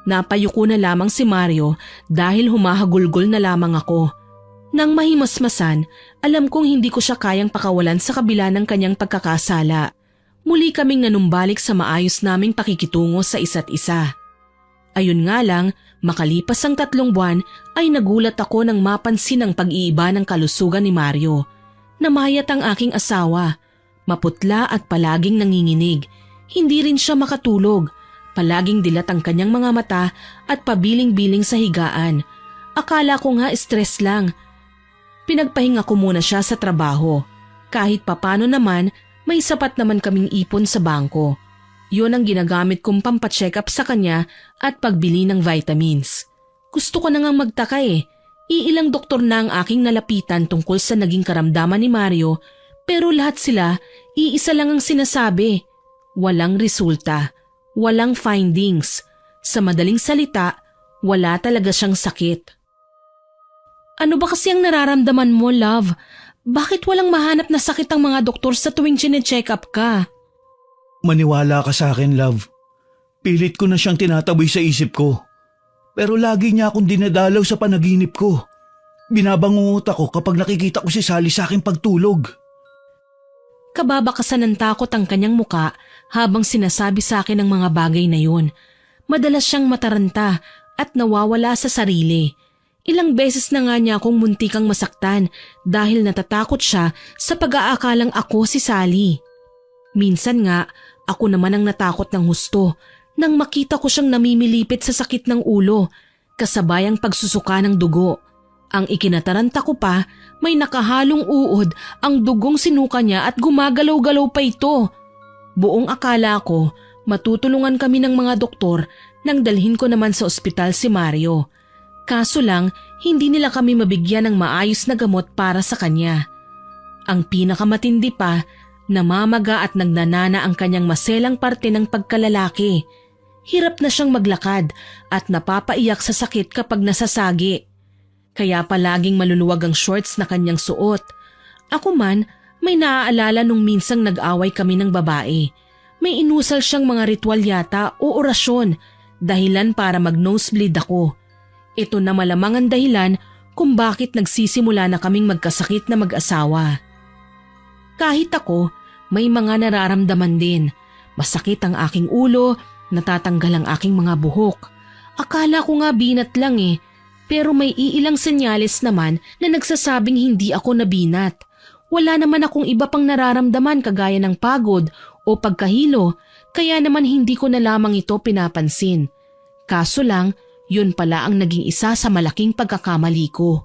Napayuko na lamang si Mario dahil humahagulgol na lamang ako. Nang mahimasmasan, alam kong hindi ko siya kayang pakawalan sa kabila ng kanyang pagkakasala. Muli kaming nanumbalik sa maayos naming pakikitungo sa isa't isa. Ayun nga lang, makalipas ang 3 buwan ay nagulat ako nang mapansin ang pag-iiba ng kalusugan ni Mario. Namayat ang aking asawa. Maputla at palaging nanginginig. Hindi rin siya makatulog. Palaging dilat ang kanyang mga mata at pabiling-biling sa higaan. Akala ko nga stress lang. Pinagpahinga ko muna siya sa trabaho. Kahit papano naman, may sapat naman kaming ipon sa bangko. Yun ang ginagamit kong pampacheck up sa kanya at pagbili ng vitamins. Gusto ko na ngang magtaka Iilang doktor na ang aking nalapitan tungkol sa naging karamdaman ni Mario, pero lahat sila iisa lang ang sinasabi. Walang resulta. Walang findings. Sa madaling salita, wala talaga siyang sakit. Ano ba kasi ang nararamdaman mo, love? Bakit walang mahanap na sakit ang mga doktor sa tuwing chine-check up ka? Maniwala ka sa akin, love. Pilit ko na siyang tinataboy sa isip ko. Pero lagi niya akong dinadalaw sa panaginip ko. Binabangungot ako kapag nakikita ko si Sally sa aking pagtulog. Kababakasan ng takot ang kanyang muka habang sinasabi sa akin ang mga bagay na yun. Madalas siyang mataranta at nawawala sa sarili. Ilang beses na nga niya akong muntikang masaktan dahil natatakot siya sa pag-aakalang ako si Sally. Minsan nga, ako naman ang natakot ng husto nang makita ko siyang namimilipit sa sakit ng ulo, kasabay ang pagsusuka ng dugo. Ang ikinataranta ko pa, may nakahalong uod ang dugong sinuka niya at gumagalaw-galaw pa ito. Buong akala ko, matutulungan kami ng mga doktor nang dalhin ko naman sa ospital si Mario. Kaso lang, hindi nila kami mabigyan ng maayos na gamot para sa kanya. Ang pinakamatindi pa, namamaga at nagnanana ang kanyang maselang parte ng pagkalalaki. Hirap na siyang maglakad at napapaiyak sa sakit kapag nasasagi. Kaya palaging maluluwag ang shorts na kanyang suot. Ako man, may naaalala nung minsang nag-away kami ng babae. May inusal siyang mga ritual yata o orasyon, dahilan para mag-nosebleed ako. Ito na malamang ang dahilan kung bakit nagsisimula na kaming magkasakit na mag-asawa. Kahit ako, may mga nararamdaman din. Masakit ang aking ulo, natatanggal ang aking mga buhok. Akala ko nga binat lang pero may iilang senyales naman na nagsasabing hindi ako nabinat. Wala naman akong iba pang nararamdaman kagaya ng pagod o pagkahilo, kaya naman hindi ko na lamang ito pinapansin. Kaso lang, yun pala ang naging isa sa malaking pagkakamali ko.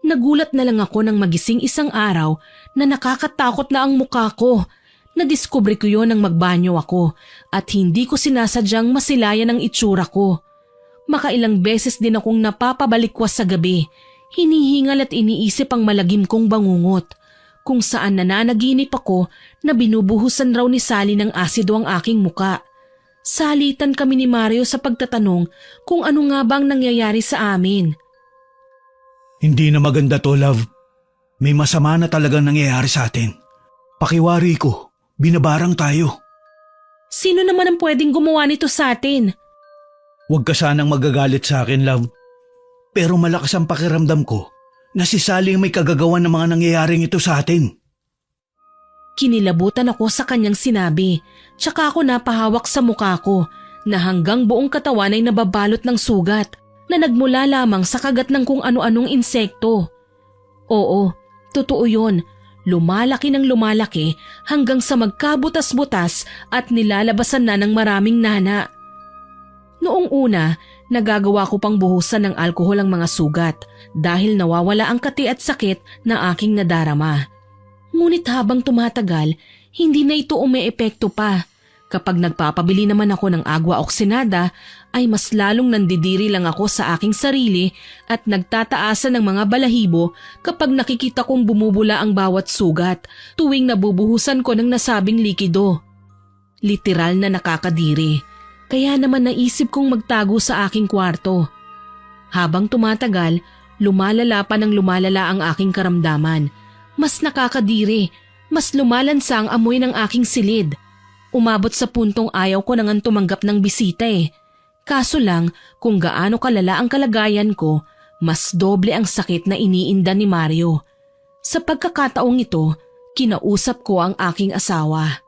Nagulat na lang ako nang magising isang araw na nakakatakot na ang mukha ko. Nadiskubre ko yon nang magbanyo ako at hindi ko sinasadyang masilayan ang itsura ko. Makailang beses din akong napapabalikwas sa gabi, hinihingal at iniisip ang malagim kong bangungot, kung saan nananaginip ako na binubuhusan raw ni Sally ng asido ang aking muka. Salitan kami ni Mario sa pagtatanong kung ano nga bang nangyayari sa amin. Hindi na maganda to, love. May masama na talagang nangyayari sa atin. Pakiwari ko, binabarang tayo. Sino naman ang pwedeng gumawa nito sa atin? Huwag ka sanang magagalit sa akin, love. Pero malakas ang pakiramdam ko na si Sally ang may kagagawan ng mga nangyayaring ito sa atin. Kinilabutan ako sa kanyang sinabi, tsaka ako napahawak sa mukha ko na hanggang buong katawan ay nababalot ng sugat na nagmula lamang sa kagat ng kung ano-anong insekto. Oo, totoo yun. Lumalaki ng lumalaki hanggang sa magkabutas-butas at nilalabasan na ng maraming nana. Noong una, nagagawa ko pang buhusan ng alkohol ang mga sugat dahil nawawala ang kati at sakit na aking nadarama. Ngunit habang tumatagal, hindi na ito umeepekto pa. Kapag nagpapabili naman ako ng agwa oksinada, ay mas lalong nandidiri lang ako sa aking sarili at nagtataasan ng mga balahibo kapag nakikita kong bumubula ang bawat sugat tuwing nabubuhusan ko ng nasabing likido. Literal na nakakadiri, kaya naman naisip kong magtago sa aking kwarto. Habang tumatagal, lumalala pa ng lumalala ang aking karamdaman. Mas nakakadiri, mas lumalansa ang amoy ng aking silid. Umabot sa puntong ayaw ko nang tumanggap ng bisita eh. Kaso lang, kung gaano kalala ang kalagayan ko, mas doble ang sakit na iniinda ni Mario. Sa pagkakataong ito, kinausap ko ang aking asawa.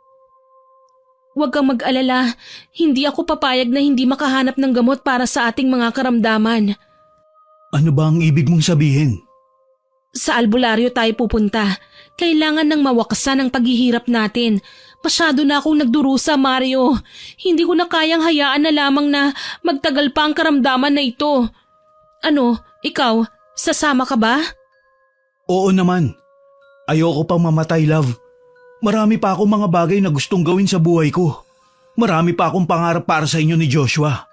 Huwag kang mag-alala, hindi ako papayag na hindi makahanap ng gamot para sa ating mga karamdaman. Ano ba ang ibig mong sabihin? Sa albularyo tayo pupunta. Kailangan nang mawakasan ang paghihirap natin. Masyado na akong nagdurusa, Mario. Hindi ko na kayang hayaan na lamang na magtagal pa ang karamdaman na ito. Ano, ikaw, sasama ka ba? Oo naman. Ayoko pang mamatay, love. Marami pa akong mga bagay na gustong gawin sa buhay ko. Marami pa akong pangarap para sa inyo ni Joshua.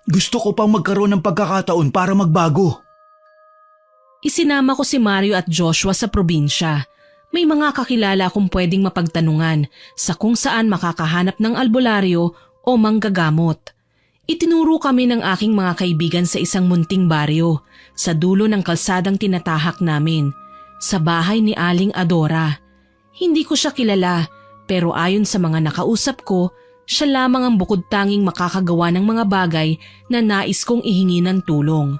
Gusto ko pang magkaroon ng pagkakataon para magbago. Isinama ko si Mario at Joshua sa probinsya. May mga kakilala akong pwedeng mapagtanungan sa kung saan makakahanap ng albularyo o manggagamot. Itinuro kami ng aking mga kaibigan sa isang munting baryo, sa dulo ng kalsadang tinatahak namin, sa bahay ni Aling Adora. Hindi ko siya kilala, pero ayon sa mga nakausap ko, siya lamang ang bukod tanging makakagawa ng mga bagay na nais kong ihingi ng tulong.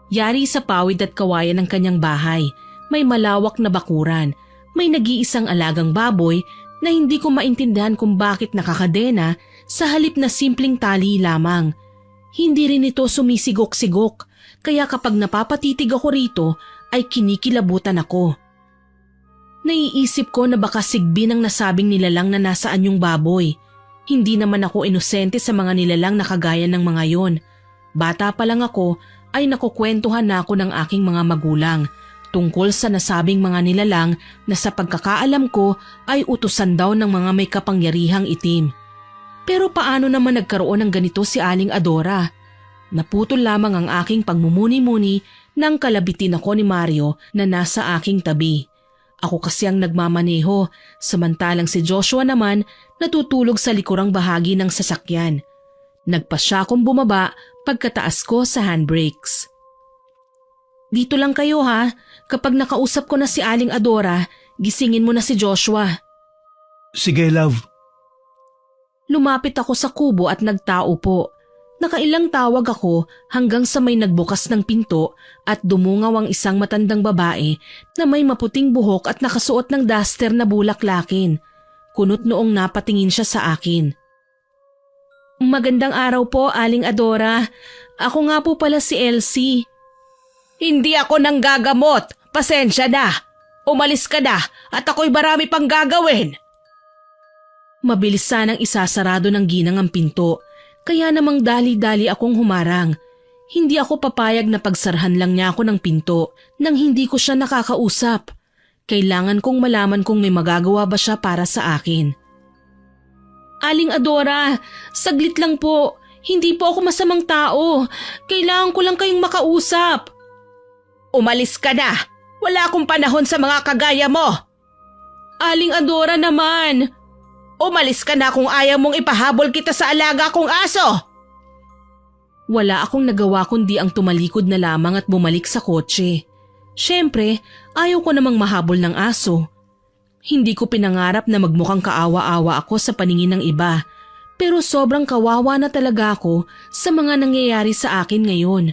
Yari sa pawid at kawayan ng kanyang bahay, may malawak na bakuran, may nag-iisang alagang baboy na hindi ko maintindihan kung bakit nakakadena sa halip na simpleng tali lamang. Hindi rin ito sumisigok-sigok, kaya kapag napapatitig ako rito ay kinikilabutan ako. Naiisip ko na baka sigbin ang nasabing nilalang na nasaan yung baboy. Hindi naman ako inosente sa mga nilalang na kagaya ng mga yon. Bata pa lang ako ay nakukwentuhan na ako ng aking mga magulang tungkol sa nasabing mga nilalang na sa pagkakaalam ko ay utusan daw ng mga may kapangyarihang itim. Pero paano naman nagkaroon ng ganito si Aling Adora? Naputol lamang ang aking pagmumuni-muni nang kalabitin ako ni Mario na nasa aking tabi. Ako kasi ang nagmamaneho, samantalang si Joshua naman natutulog sa likurang bahagi ng sasakyan. Nagpasya akong bumaba pagkataas ko sa handbrakes. Dito lang kayo ha, kapag nakausap ko na si Aling Adora, gisingin mo na si Joshua. Sige, love. Lumapit ako sa kubo at nagtao po. Nakailang tawag ako hanggang sa may nagbukas ng pinto at dumungaw ang isang matandang babae na may maputing buhok at nakasuot ng duster na bulaklakin. Kunot noong napatingin siya sa akin. Magandang araw po, Aling Adora. Ako nga po pala si Elsie. Hindi ako nang gagamot. Pasensya na. Umalis ka na at ako'y marami pang gagawin. Mabilis sanang isasarado ng ginang ang pinto. Kaya namang dali-dali akong humarang. Hindi ako papayag na pagsarhan lang niya ako ng pinto nang hindi ko siya nakakausap. Kailangan kong malaman kung may magagawa ba siya para sa akin. Aling Adora, saglit lang po. Hindi po ako masamang tao. Kailangan ko lang kayong makausap. Umalis ka na. Wala akong panahon sa mga kagaya mo. Aling Adora naman. Umalis ka na kung ayaw mong ipahabol kita sa alaga kong aso. Wala akong nagawa kundi ang tumalikod na lamang at bumalik sa kotse. Siyempre, ayaw ko namang mahabol ng aso. Hindi ko pinangarap na magmukhang kaawa-awa ako sa paningin ng iba, pero sobrang kawawa na talaga ako sa mga nangyayari sa akin ngayon.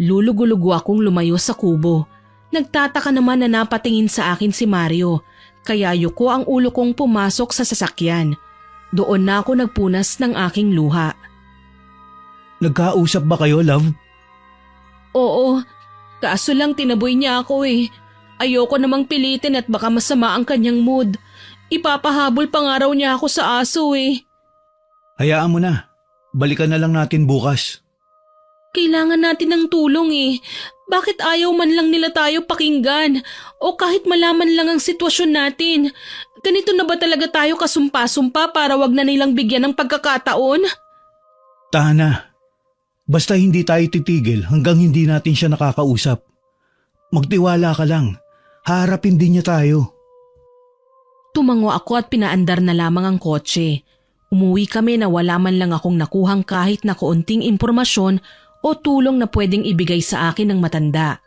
Lulugulugo akong lumayo sa kubo. Nagtataka naman na napatingin sa akin si Mario. Kaya yuko ang ulo kong pumasok sa sasakyan. Doon na ako nagpunas ng aking luha. Nagkausap ba kayo, love? Oo, kaso lang tinaboy niya ako eh. Ayoko namang pilitin at baka masama ang kanyang mood. Ipapahabol pa nga raw niya ako sa aso eh. Hayaan mo na. Balikan na lang natin bukas. Kailangan natin ng tulong eh. Bakit ayaw man lang nila tayo pakinggan o kahit malaman lang ang sitwasyon natin? Ganito na ba talaga tayo kasumpa-sumpa para wag na nilang bigyan ng pagkakataon? Tahana, basta hindi tayo titigil hanggang hindi natin siya nakakausap. Magtiwala ka lang, haharapin din niya tayo. Tumango ako at pinaandar na lamang ang kotse. Umuwi kami na wala man lang akong nakuhang kahit na kaunting impormasyon o tulong na pwedeng ibigay sa akin ng matanda.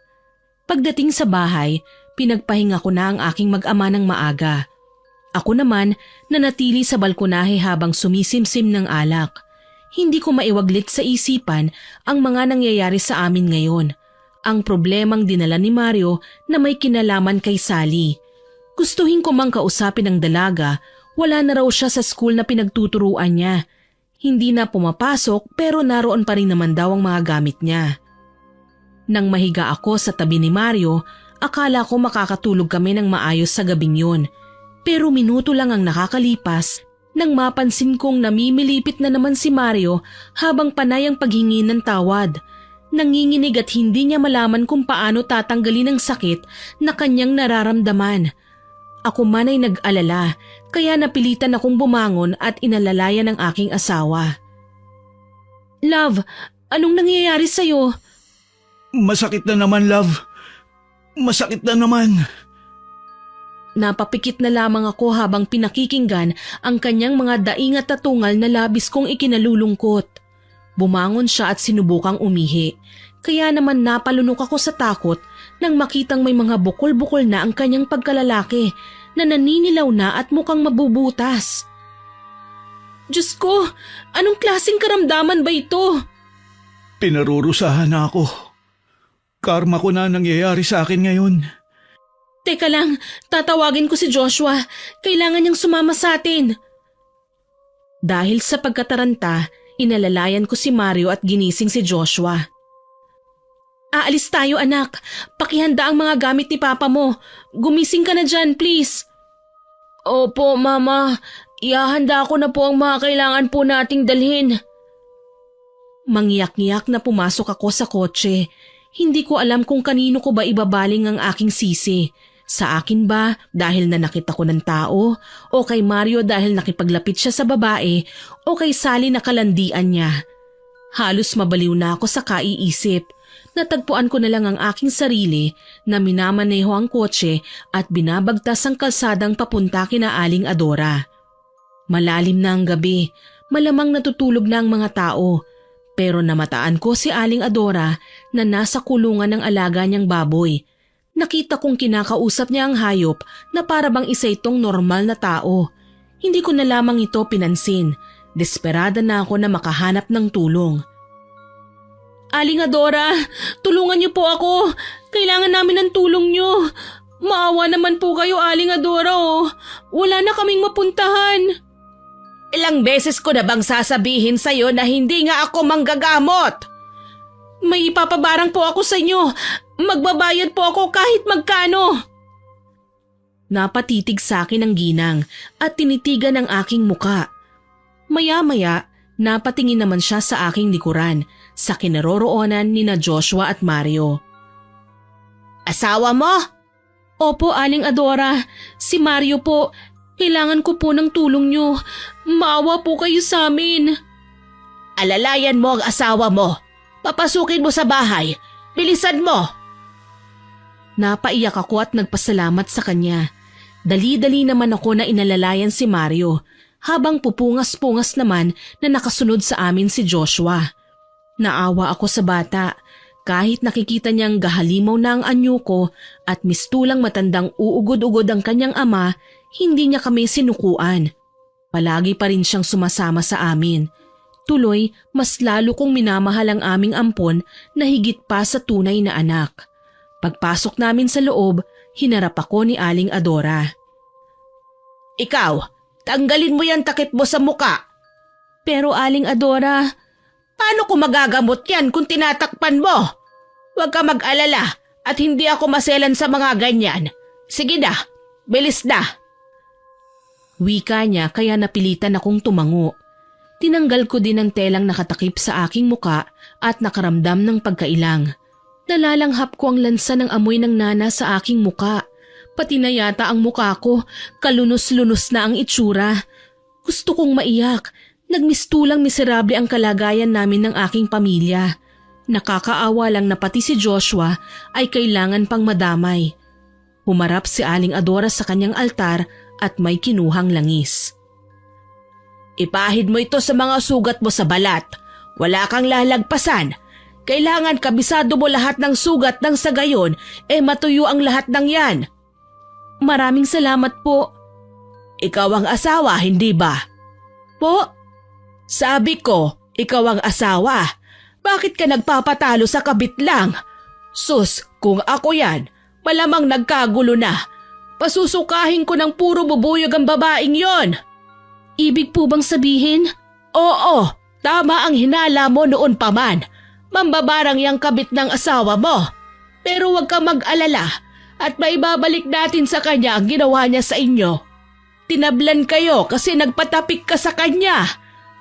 Pagdating sa bahay, pinagpahinga ko na ang aking mag-ama ng maaga. Ako naman nanatili sa balkonahe habang sumisimsim ng alak. Hindi ko maiwaglit sa isipan ang mga nangyayari sa amin ngayon. Ang problemang dinala ni Mario na may kinalaman kay Sally. Gustuhin ko mang kausapin ang dalaga, wala na raw siya sa school na pinagtuturuan niya. Hindi na pumapasok pero naroon pa rin naman daw ang mga gamit niya. Nang mahiga ako sa tabi ni Mario, akala ko makakatulog kami ng maayos sa gabing yun. Pero minuto lang ang nakakalipas nang mapansin kong namimilipit na naman si Mario habang panay ang paghingi ng tawad. Nanginginig at hindi niya malaman kung paano tatanggalin ang sakit na kanyang nararamdaman. Ako man ay nag-alala kaya napilitan akong bumangon at inalalayan ang aking asawa. Love, anong nangyayari sa'yo? Masakit na naman, love. Masakit na naman. Napapikit na lamang ako habang pinakikinggan ang kanyang mga daing at tatungal na labis kong ikinalulungkot. Bumangon siya at sinubukang umihi. Kaya naman napalunok ako sa takot nang makitang may mga bukol-bukol na ang kanyang pagkalalaki na naninilaw na at mukhang mabubutas. Diyos ko, anong klaseng karamdaman ba ito? Pinarurusahan na ako. Karma ko na nangyayari sa akin ngayon. Teka lang, tatawagin ko si Joshua. Kailangan niyang sumama sa atin. Dahil sa pagkataranta, inalalayan ko si Mario at ginising si Joshua. Aalis tayo anak. Pakihanda ang mga gamit ni Papa mo. Gumising ka na dyan, please. Opo, Mama. Ihahanda ko na po ang mga kailangan po nating dalhin. Mangyak-ngyak na pumasok ako sa kotse. Hindi ko alam kung kanino ko ba ibabaling ang aking sisi. Sa akin ba dahil nanakit ako ng tao? O kay Mario dahil nakipaglapit siya sa babae? O kay Sally na kalandian niya? Halos mabaliw na ako sa kaiisip. Natagpuan ko na lang ang aking sarili na minamaneho ang kotse at binabagtas ang kalsadang papunta kina Aling Adora. Malalim na ang gabi, malamang natutulog na ang mga tao. Pero namataan ko si Aling Adora na nasa kulungan ng alaga niyang baboy. Nakita kong kinakausap niya ang hayop na para bang isa itong normal na tao. Hindi ko na lamang ito pinansin. Desperada na ako na makahanap ng tulong. Aling Adora, tulungan niyo po ako. Kailangan namin ng tulong niyo. Maawa naman po kayo, Aling Adora. Oh. Wala na kaming mapuntahan. Ilang beses ko na bang sasabihin sa'yo na hindi nga ako manggagamot? May ipapabarang po ako sa inyo. Magbabayad po ako kahit magkano. Napatitig sa akin ang ginang at tinitigan ang aking muka. Maya-maya, napatingin naman siya sa aking likuran sa kinaroroonan ni na Joshua at Mario. Asawa mo? Opo, Aling Adora. Si Mario po. Kailangan ko po ng tulong niyo. Maawa po kayo sa amin. Alalayan mo ang asawa mo. Papasukin mo sa bahay. Bilisan mo. Napaiyak ako at nagpasalamat sa kanya. Dali-dali naman ako na inalalayan si Mario habang pupungas-pungas naman na nakasunod sa amin si Joshua. Naawa ako sa bata kahit nakikita niyang gahalimaw na ang anyo ko at mistulang matandang uugod-ugod ang kanyang ama, hindi niya kami sinukuan. Palagi pa rin siyang sumasama sa amin. Tuloy, mas lalo kong minamahal ang aming ampon na higit pa sa tunay na anak. Pagpasok namin sa loob, hinarap ako ni Aling Adora. Ikaw, tanggalin mo yan takip mo sa muka. Pero Aling Adora, paano ko magagamot yan kung tinatakpan mo? Huwag ka mag-alala at hindi ako maselan sa mga ganyan. Sige na, bilis na. Wika niya kaya napilitan akong tumango. Tinanggal ko din ang telang nakatakip sa aking muka at nakaramdam ng pagkailang. Nalalanghap ko ang lansa ng amoy ng nana sa aking muka. Pati na yata ang mukha ko, kalunos-lunos na ang itsura. Gusto kong maiyak. Nagmistulang miserable ang kalagayan namin ng aking pamilya. Nakakaawa lang na pati si Joshua ay kailangan pang madamay. Humarap si Aling Adora sa kanyang altar at may kinuhang langis. Ipahid mo ito sa mga sugat mo sa balat. Wala kang lalagpasan. Kailangan kabisado mo lahat ng sugat nang sa gayon matuyo ang lahat ng yan. Maraming salamat po. Ikaw ang asawa, hindi ba? Po? Sabi ko, ikaw ang asawa. Bakit ka nagpapatalo sa kabit lang? Sus, kung ako yan, malamang nagkagulo na. Pasusukahin ko ng puro bubuyog ang babaeng yon. Ibig po bang sabihin? Oo, tama ang hinala mo noon pa man. Mambabarang yang kabit ng asawa mo. Pero huwag kang mag-alala at maibabalik natin sa kanya ang ginawa niya sa inyo. Tinablan kayo kasi nagpatapik ka sa kanya.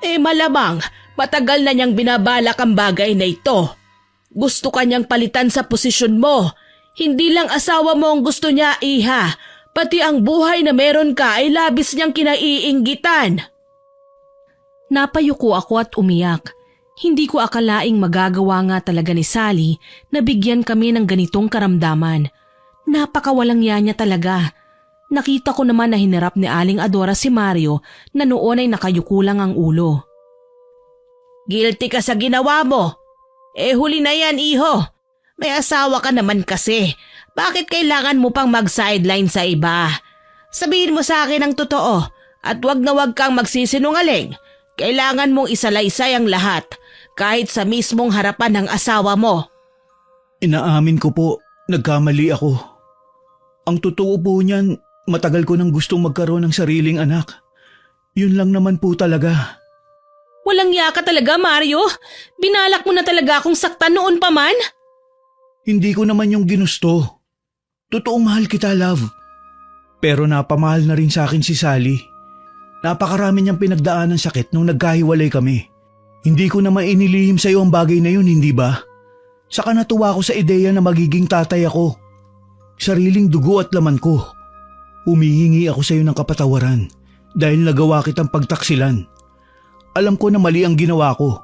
Malamang matagal na niyang binabalak ang bagay na ito. Gusto kanyang palitan sa posisyon mo. Hindi lang asawa mo ang gusto niya, iha. Pati ang buhay na meron ka ay labis niyang kinaiinggitan. Napayuko ako at umiyak. Hindi ko akalaing magagawa nga talaga ni Sally na bigyan kami ng ganitong karamdaman. Napakawalang niya talaga. Nakita ko naman na hinarap ni Aling Adora si Mario na noon ay nakayuko lang ang ulo. Guilty ka sa ginawa mo. Huli na yan, iho. May asawa ka naman kasi. Bakit kailangan mo pang mag-sideline sa iba? Sabihin mo sa akin ang totoo at wag na wag kang magsisinungaling. Kailangan mong isalaysay ang lahat kahit sa mismong harapan ng asawa mo. Inaamin ko po, nagkamali ako. Ang totoo po niyan, matagal ko nang gustong magkaroon ng sariling anak. Yun lang naman po talaga. Walang yaka talaga, Mario. Binalak mo na talaga akong saktan noon pa man. Hindi ko naman yung ginusto. Totoong mahal kita, love. Pero napamahal na rin sa akin si Sally. Napakarami niyang pinagdaan ng sakit nung nagkahiwalay kami. Hindi ko naman inilihim sa iyo ang bagay na yun, hindi ba? Saka natuwa ko sa ideya na magiging tatay ako. Sariling dugo at laman ko. Humihingi ako sa iyo ng kapatawaran dahil nagawa kitang pagtaksilan. Alam ko na mali ang ginawa ko.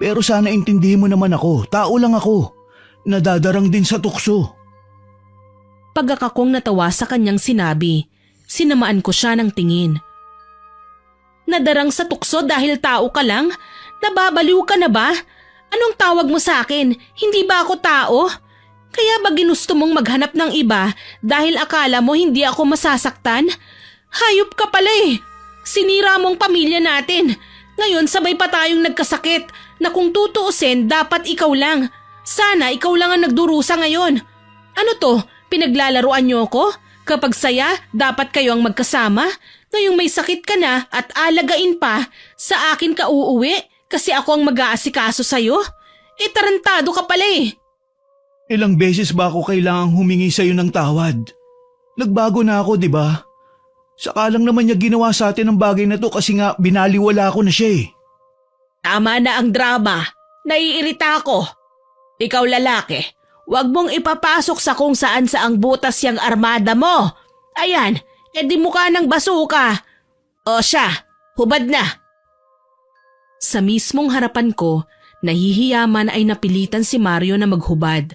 Pero sana intindihin mo naman ako. Tao lang ako. Nadadarang din sa tukso. Pagkakakong natawa sa kanyang sinabi, sinamaan ko siya ng tingin. Nadarang sa tukso dahil tao ka lang? Nababaliw ka na ba? Anong tawag mo sa akin? Hindi ba ako tao? Kaya ba ginusto mong maghanap ng iba dahil akala mo hindi ako masasaktan? Hayop ka pala eh. Sinira mong pamilya natin. Ngayon sabay pa tayong nagkasakit na kung tutuusin dapat ikaw lang. Sana ikaw lang ang nagdurusa ngayon. Ano to? Pinaglalaruan niyo ako? Kapag saya, dapat kayo ang magkasama? Ngayong may sakit ka na at alagain pa, sa akin ka uuwi kasi ako ang mag-aasikaso sa'yo? Tarantado ka pala eh. Ilang beses ba ako kailangang humingi sa iyo ng tawad? Nagbago na ako, di ba? Saka lang naman niya ginawa sa atin ang bagay na to kasi nga binaliwala ko na siya eh. Tama na ang drama. Naiirita ako. Ikaw lalaki, huwag mong ipapasok sa kung saan saang butas yang armada mo. Ayan, di mukha ng basuka. O siya, hubad na. Sa mismong harapan ko, nahihiyaman ay napilitan si Mario na maghubad.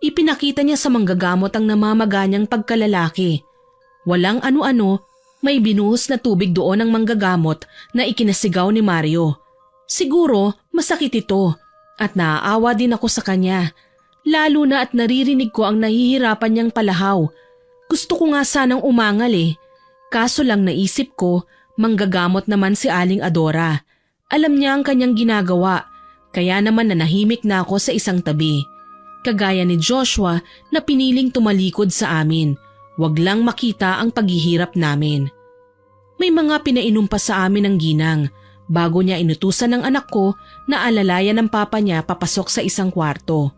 Ipinakita niya sa manggagamot ang namamaganyang pagkalalaki. Walang ano-ano, may binuhos na tubig doon ang manggagamot na ikinasigaw ni Mario. Siguro masakit ito at naaawa din ako sa kanya. Lalo na at naririnig ko ang nahihirapan niyang palahaw. Gusto ko nga sanang umangal eh. Kaso lang naisip ko, manggagamot naman si Aling Adora. Alam niya ang kanyang ginagawa, kaya naman nanahimik na ako sa isang tabi. Kagaya ni Joshua na piniling tumalikod sa amin. Wag lang makita ang paghihirap namin. May mga pinainom pa sa amin ng ginang bago niya inutusan ng anak ko na alalayan ng papa niya papasok sa isang kwarto.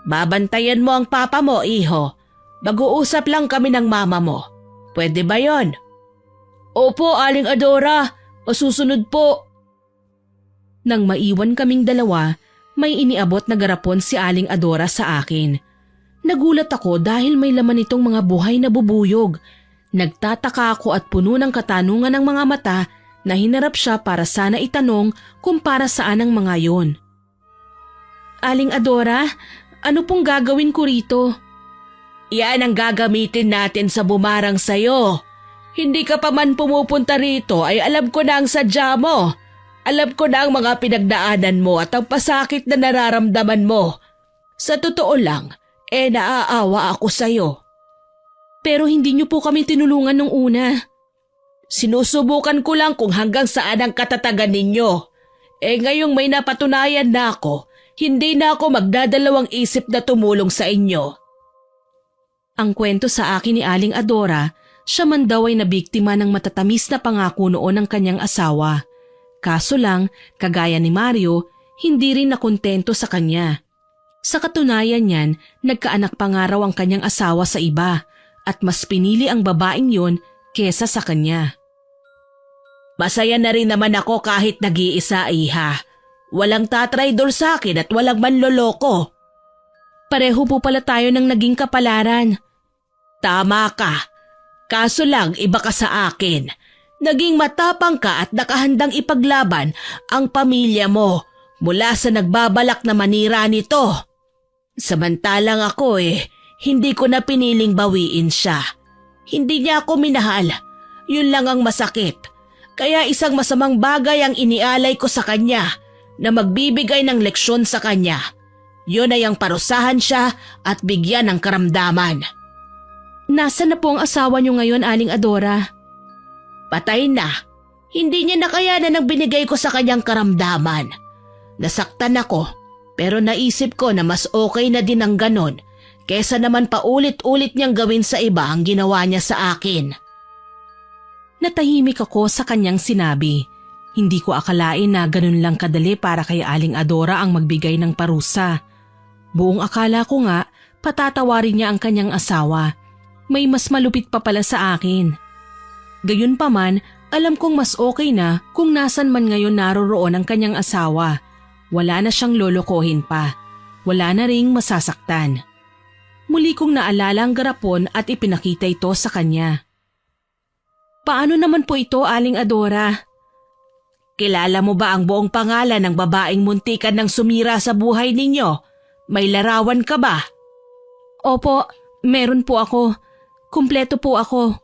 Babantayan mo ang papa mo, iho. Mag-uusap lang kami ng mama mo. Pwede ba yon? Opo, Aling Adora. Masusunod po. Nang maiwan kaming dalawa, may iniabot na garapon si Aling Adora sa akin. Nagulat ako dahil may laman itong mga buhay na bubuyog. Nagtataka ako at puno ng katanungan ng mga mata na hinarap siya para sana itanong kung para saan ang mga yon. Aling Adora, ano pong gagawin ko rito? Yan ang gagamitin natin sa bumarang sayo. Hindi ka pa man pumupunta rito ay alam ko na ang sadya mo. Alam ko na ang mga pinagdaanan mo at ang pasakit na nararamdaman mo. Sa totoo lang, naaawa ako sa'yo. Pero hindi niyo po kami tinulungan nung una. Sinusubukan ko lang kung hanggang saan ang katatagan ninyo. Ngayong may napatunayan na ako, hindi na ako magdadalawang isip na tumulong sa inyo. Ang kwento sa akin ni Aling Adora, siya man daw ay nabiktima ng matatamis na pangako noon ng kanyang asawa. Kaso lang, kagaya ni Mario, hindi rin nakontento sa kanya. Sa katunayan niyan, nagkaanak pa nga raw ang kanyang asawa sa iba at mas pinili ang babaeng yon kesa sa kanya. Masaya na rin naman ako kahit nag-iisa, iha. Walang tatraydor sa akin at walang manloloko. Pareho po pala tayo ng naging kapalaran. Tama ka. Kaso lang iba ka sa akin. Naging matapang ka at nakahandang ipaglaban ang pamilya mo mula sa nagbabalak na manira nito. Samantalang ako hindi ko na piniling bawiin siya. Hindi niya ako minahal. Yun lang ang masakit. Kaya isang masamang bagay ang inialay ko sa kanya na magbibigay ng leksyon sa kanya. Yun ay ang parusahan siya at bigyan ng karamdaman. Nasaan na po ang asawa niyo ngayon, Aling Adora? Patay na. Hindi niya nakayanan ang binigay ko sa kanyang karamdaman. Nasaktan ako, pero naisip ko na mas okay na din ang ganon kesa naman paulit-ulit niyang gawin sa iba ang ginawa niya sa akin. Natahimik ako sa kanyang sinabi. Hindi ko akalain na ganun lang kadali para kay Aling Adora ang magbigay ng parusa. Buong akala ko nga, patatawarin niya ang kanyang asawa. May mas malupit pa pala sa akin. Gayunpaman, alam kong mas okay na kung nasan man ngayon naroroon ang kanyang asawa. Wala na siyang lolokohin pa. Wala na ring masasaktan. Muli kong naalala ang garapon at ipinakita ito sa kanya. Paano naman po ito, Aling Adora? Kilala mo ba ang buong pangalan ng babaeng muntikan ng sumira sa buhay ninyo? May larawan ka ba? Opo, meron po ako. Kumpleto po ako.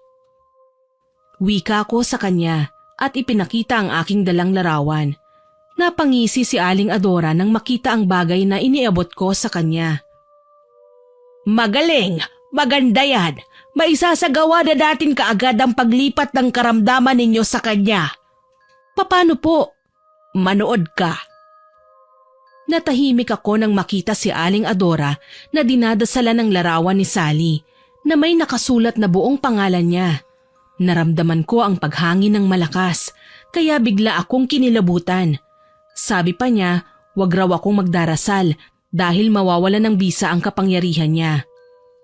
Wika ko sa kanya at ipinakita ang aking dalang larawan. Napangisi si Aling Adora nang makita ang bagay na iniabot ko sa kanya. Magaling! Maganda yan! Maisasagawa na natin kaagad ang paglipat ng karamdaman ninyo sa kanya. Paano po? Manood ka. Natahimik ako nang makita si Aling Adora na dinadasala ng larawan ni Sally na may nakasulat na buong pangalan niya. Naramdaman ko ang paghangin ng malakas, kaya bigla akong kinilabutan. Sabi pa niya, wag raw akong magdarasal dahil mawawala ng bisa ang kapangyarihan niya.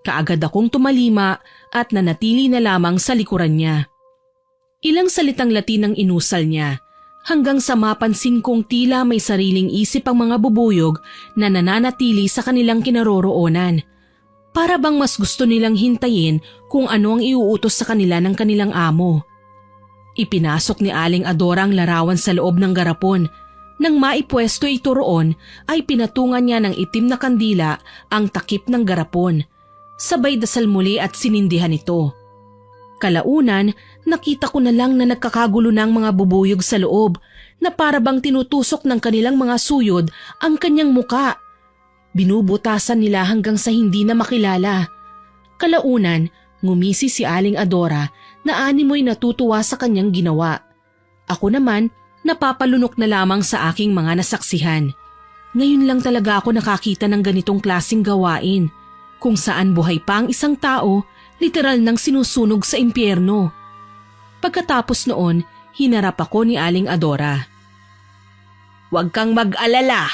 Kaagad akong tumalima at nanatili na lamang sa likuran niya. Ilang salitang Latin ang inusal niya, hanggang sa mapansin kong tila may sariling isip ang mga bubuyog na nananatili sa kanilang kinaroroonan. Para bang mas gusto nilang hintayin kung ano ang iuutos sa kanila ng kanilang amo. Ipinasok ni Aling Adora ang larawan sa loob ng garapon. Nang maipwesto ito roon ay pinatungan niya ng itim na kandila ang takip ng garapon. Sabay dasal muli at sinindihan ito. Kalaunan, nakita ko na lang na nagkakagulo ng mga bubuyog sa loob na para bang tinutusok ng kanilang mga suyod ang kanyang muka. Binubutasan nila hanggang sa hindi na makilala. Kalaunan, ngumisi si Aling Adora na animoy natutuwa sa kanyang ginawa. Ako naman, napapalunok na lamang sa aking mga nasaksihan. Ngayon lang talaga ako nakakita ng ganitong klaseng gawain, kung saan buhay pa ang isang tao, literal nang sinusunog sa impyerno. Pagkatapos noon, hinarap ako ni Aling Adora. Huwag kang mag-alala.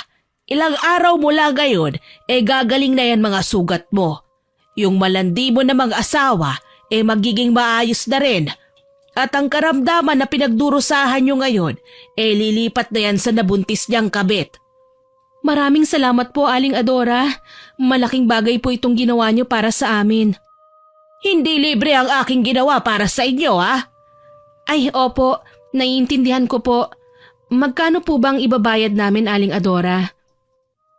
Ilang araw mula ngayon, gagaling na yan mga sugat mo. Yung malandi mo na mag-asawa, magiging maayos na rin. At ang karamdaman na pinagdurusahan nyo ngayon, lilipat na yan sa nabuntis niyang kabit. Maraming salamat po, Aling Adora. Malaking bagay po itong ginawa niyo para sa amin. Hindi libre ang aking ginawa para sa inyo, ha? Ay, opo. Naiintindihan ko po. Magkano po bang ibabayad namin, Aling Adora?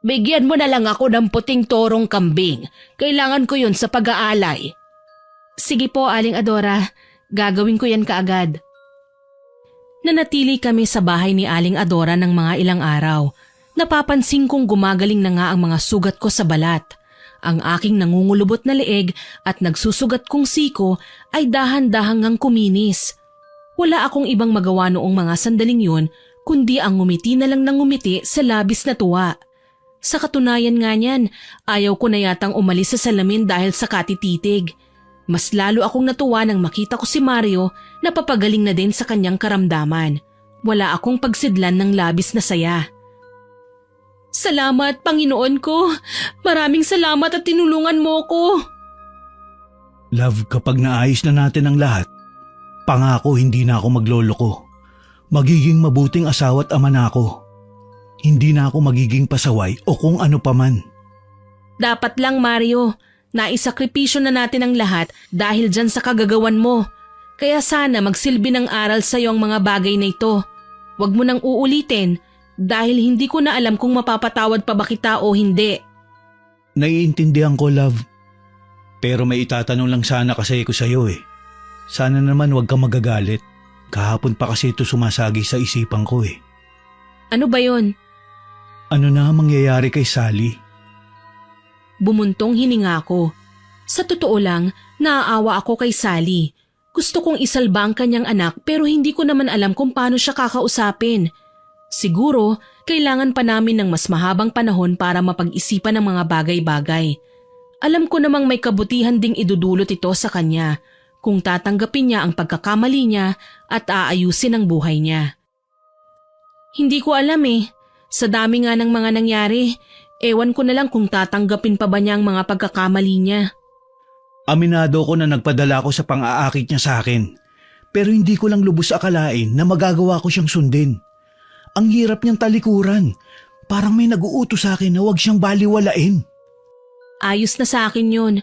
Bigyan mo na lang ako ng puting torong kambing. Kailangan ko yun sa pag-aalay. Sige po, Aling Adora. Gagawin ko yan kaagad. Nanatili kami sa bahay ni Aling Adora ng mga ilang araw. Napapansin kong gumagaling na nga ang mga sugat ko sa balat. Ang aking nangungulubot na leeg at nagsusugat kong siko ay dahan-dahang ngang kuminis. Wala akong ibang magawa noong mga sandaling yun kundi ang ngumiti na lang ng ngumiti sa labis na tuwa. Sa katunayan nga niyan, ayaw ko na yatang umalis sa salamin dahil sa katititig. Mas lalo akong natuwa nang makita ko si Mario na papagaling na din sa kanyang karamdaman. Wala akong pagsidlan ng labis na saya. Salamat, Panginoon ko. Maraming salamat at tinulungan mo ko. Love, kapag naayos na natin ang lahat, pangako hindi na ako magloloko. Magiging mabuting asawa at ama na ako. Hindi na ako magiging pasaway o kung ano paman. Dapat lang, Mario. Naisakripisyo na natin ang lahat dahil dyan sa kagagawan mo. Kaya sana magsilbi ng aral sa iyo ang mga bagay na ito. Huwag mo nang uulitin dahil hindi ko na alam kung mapapatawad pa ba kita o hindi. Naiintindihan ko, love. Pero may itatanong lang sana kasi ko sa iyo eh. Sana naman huwag kang magagalit. Kahapon pa kasi ito sumasagi sa isipan ko eh. Ano ba yon? Ano na mangyayari kay Sally? Bumuntong hininga ko. Sa totoo lang, naaawa ako kay Sally. Gusto kong isalba ang kanyang anak pero hindi ko naman alam kung paano siya kakausapin. Siguro, kailangan pa namin ng mas mahabang panahon para mapag-isipan ng mga bagay-bagay. Alam ko namang may kabutihan ding idudulot ito sa kanya kung tatanggapin niya ang pagkakamali niya at aayusin ang buhay niya. Hindi ko alam eh. Sa dami nga ng mga nangyari, ewan ko na lang kung tatanggapin pa ba niya ang mga pagkakamali niya. Aminado ko na nagpadala ko sa pang-aakit niya sa akin. Pero hindi ko lang lubos akalain na magagawa ko siyang sundin. Ang hirap niyang talikuran. Parang may nag-uutos sa akin na huwag siyang baliwalain. Ayos na sa akin yun.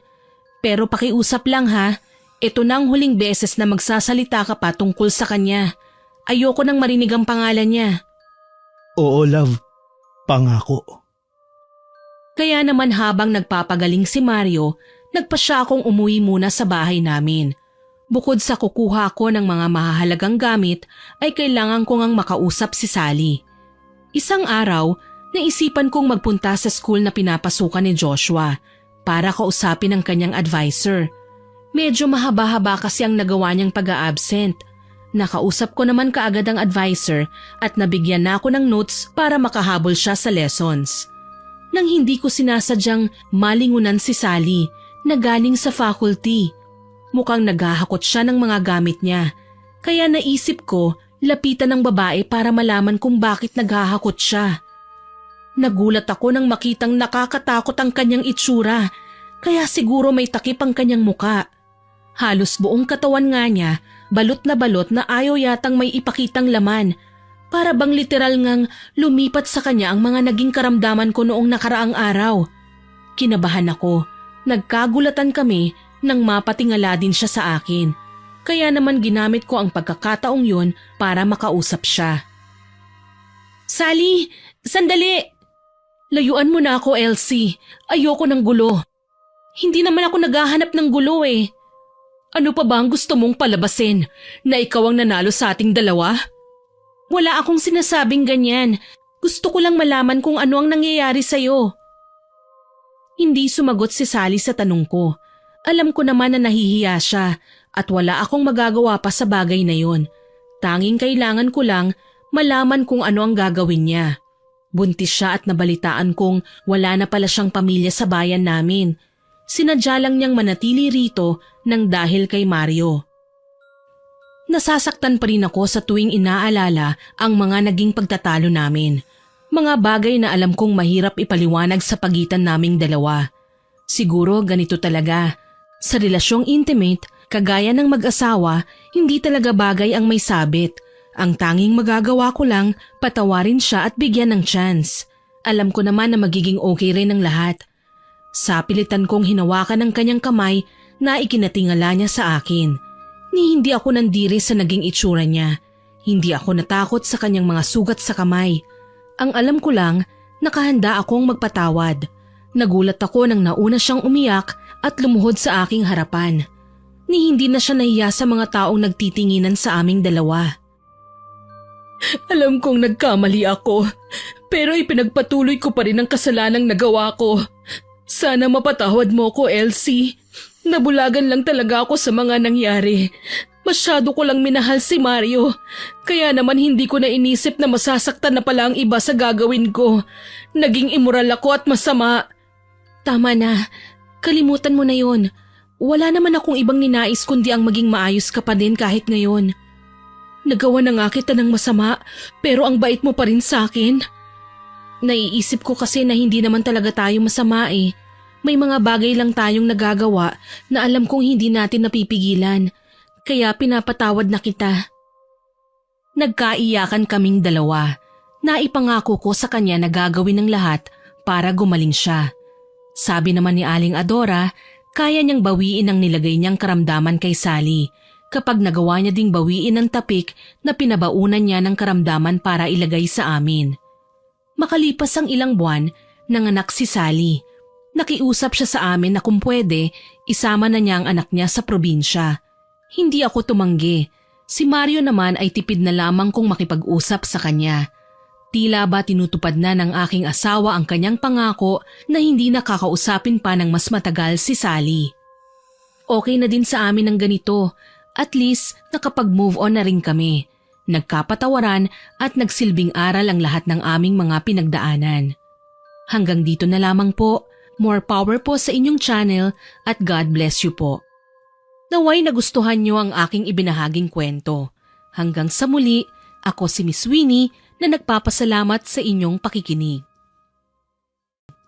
Pero pakiusap lang ha. Ito na ang huling beses na magsasalita ka pa tungkol sa kanya. Ayoko nang marinig ang pangalan niya. Oo, love. Pangako. Kaya naman habang nagpapagaling si Mario, nagpa siya akong umuwi muna sa bahay namin. Bukod sa kukuha ko ng mga mahahalagang gamit, ay kailangan ko ngang makausap si Sally. Isang araw, naisipan kong magpunta sa school na pinapasukan ni Joshua para kausapin ang kanyang advisor. Medyo mahaba-haba kasi ang nagawa niyang pag-a-absent. Nakausap ko naman kaagad ang advisor at nabigyan na ako ng notes para makahabol siya sa lessons. Nang hindi ko sinasadyang malingunan si Sally na galing sa faculty. Mukhang naghahakot siya ng mga gamit niya. Kaya naisip ko lapitan ng babae para malaman kung bakit naghahakot siya. Nagulat ako nang makitang nakakatakot ang kanyang itsura. Kaya siguro may takip ang kanyang muka. Halos buong katawan nga niya, balot na ayaw yatang may ipakitang laman. Para bang literal ngang lumipat sa kanya ang mga naging karamdaman ko noong nakaraang araw. Kinabahan ako. Nagkagulatan kami nang mapatingala din siya sa akin. Kaya naman ginamit ko ang pagkakataong yun para makausap siya. Sally, sandali! Layuan mo na ako, Elsie. Ayoko ng gulo. Hindi naman ako naghahanap ng gulo eh. Ano pa ba ang gusto mong palabasin? Na ikaw ang nanalo sa ating dalawa? Wala akong sinasabing ganyan. Gusto ko lang malaman kung ano ang nangyayari sa'yo. Hindi sumagot si Sally sa tanong ko. Alam ko naman na nahihiya siya at wala akong magagawa pa sa bagay na yon. Tanging kailangan ko lang malaman kung ano ang gagawin niya. Buntis siya at nabalitaan kong wala na pala siyang pamilya sa bayan namin. Sinadya lang niyang manatili rito nang dahil kay Mario. Nasasaktan pa rin ako sa tuwing inaalala ang mga naging pagtatalo namin. Mga bagay na alam kong mahirap ipaliwanag sa pagitan naming dalawa. Siguro ganito talaga. Sa relasyong intimate, kagaya ng mag-asawa, hindi talaga bagay ang may sabit. Ang tanging magagawa ko lang, patawarin siya at bigyan ng chance. Alam ko naman na magiging okay rin ang lahat. Sa pilitan kong hinawakan ang kanyang kamay na ikinatingala niya sa akin. Ni hindi ako nandiri sa naging itsura niya. Hindi ako natakot sa kanyang mga sugat sa kamay. Ang alam ko lang, nakahanda akong magpatawad. Nagulat ako nang nauna siyang umiyak at lumuhod sa aking harapan. Ni hindi na siya nahiya sa mga taong nagtitinginan sa aming dalawa. Alam kong nagkamali ako, pero ipinagpatuloy ko pa rin ang kasalanang nagawa ko. Sana mapatawad mo ko, Elsie. Nabulagan lang talaga ako sa mga nangyari. Masyado ko lang minahal si Mario. Kaya naman hindi ko na inisip na masasaktan na pala ang iba sa gagawin ko. Naging immoral ako at masama. Tama na. Kalimutan mo na yon. Wala naman akong ibang ninais kundi ang maging maayos ka pa din kahit ngayon. Nagawa na nga kita ng masama, pero ang bait mo pa rin sa akin. Naiisip ko kasi na hindi naman talaga tayo masama eh. May mga bagay lang tayong nagagawa na alam kong hindi natin napipigilan. Kaya pinapatawad na kita. Nagkaiyakan kaming dalawa. Naipangako ko sa kanya na gagawin ng lahat para gumaling siya. Sabi naman ni Aling Adora, kaya niyang bawiin ang nilagay niyang karamdaman kay Sally kapag nagawa niya ding bawiin ang tapik na pinabaunan niya ng karamdaman para ilagay sa amin. Makalipas ang ilang buwan, nanganak si Sally. Nakiusap siya sa amin na kung pwede, isama na niya ang anak niya sa probinsya. Hindi ako tumanggi. Si Mario naman ay tipid na lamang kung makipag-usap sa kanya. Tila ba tinutupad na ng aking asawa ang kanyang pangako na hindi nakakausapin pa ng mas matagal si Sally. Okay na din sa amin ang ganito. At least nakapag-move on na rin kami. Nagkapatawaran at nagsilbing aral ang lahat ng aming mga pinagdaanan. Hanggang dito na lamang po. More power po sa inyong channel at God bless you po. Naway nagustuhan niyo ang aking ibinahaging kwento. Hanggang sa muli, ako si Miss Winnie na nagpapasalamat sa inyong pakikinig.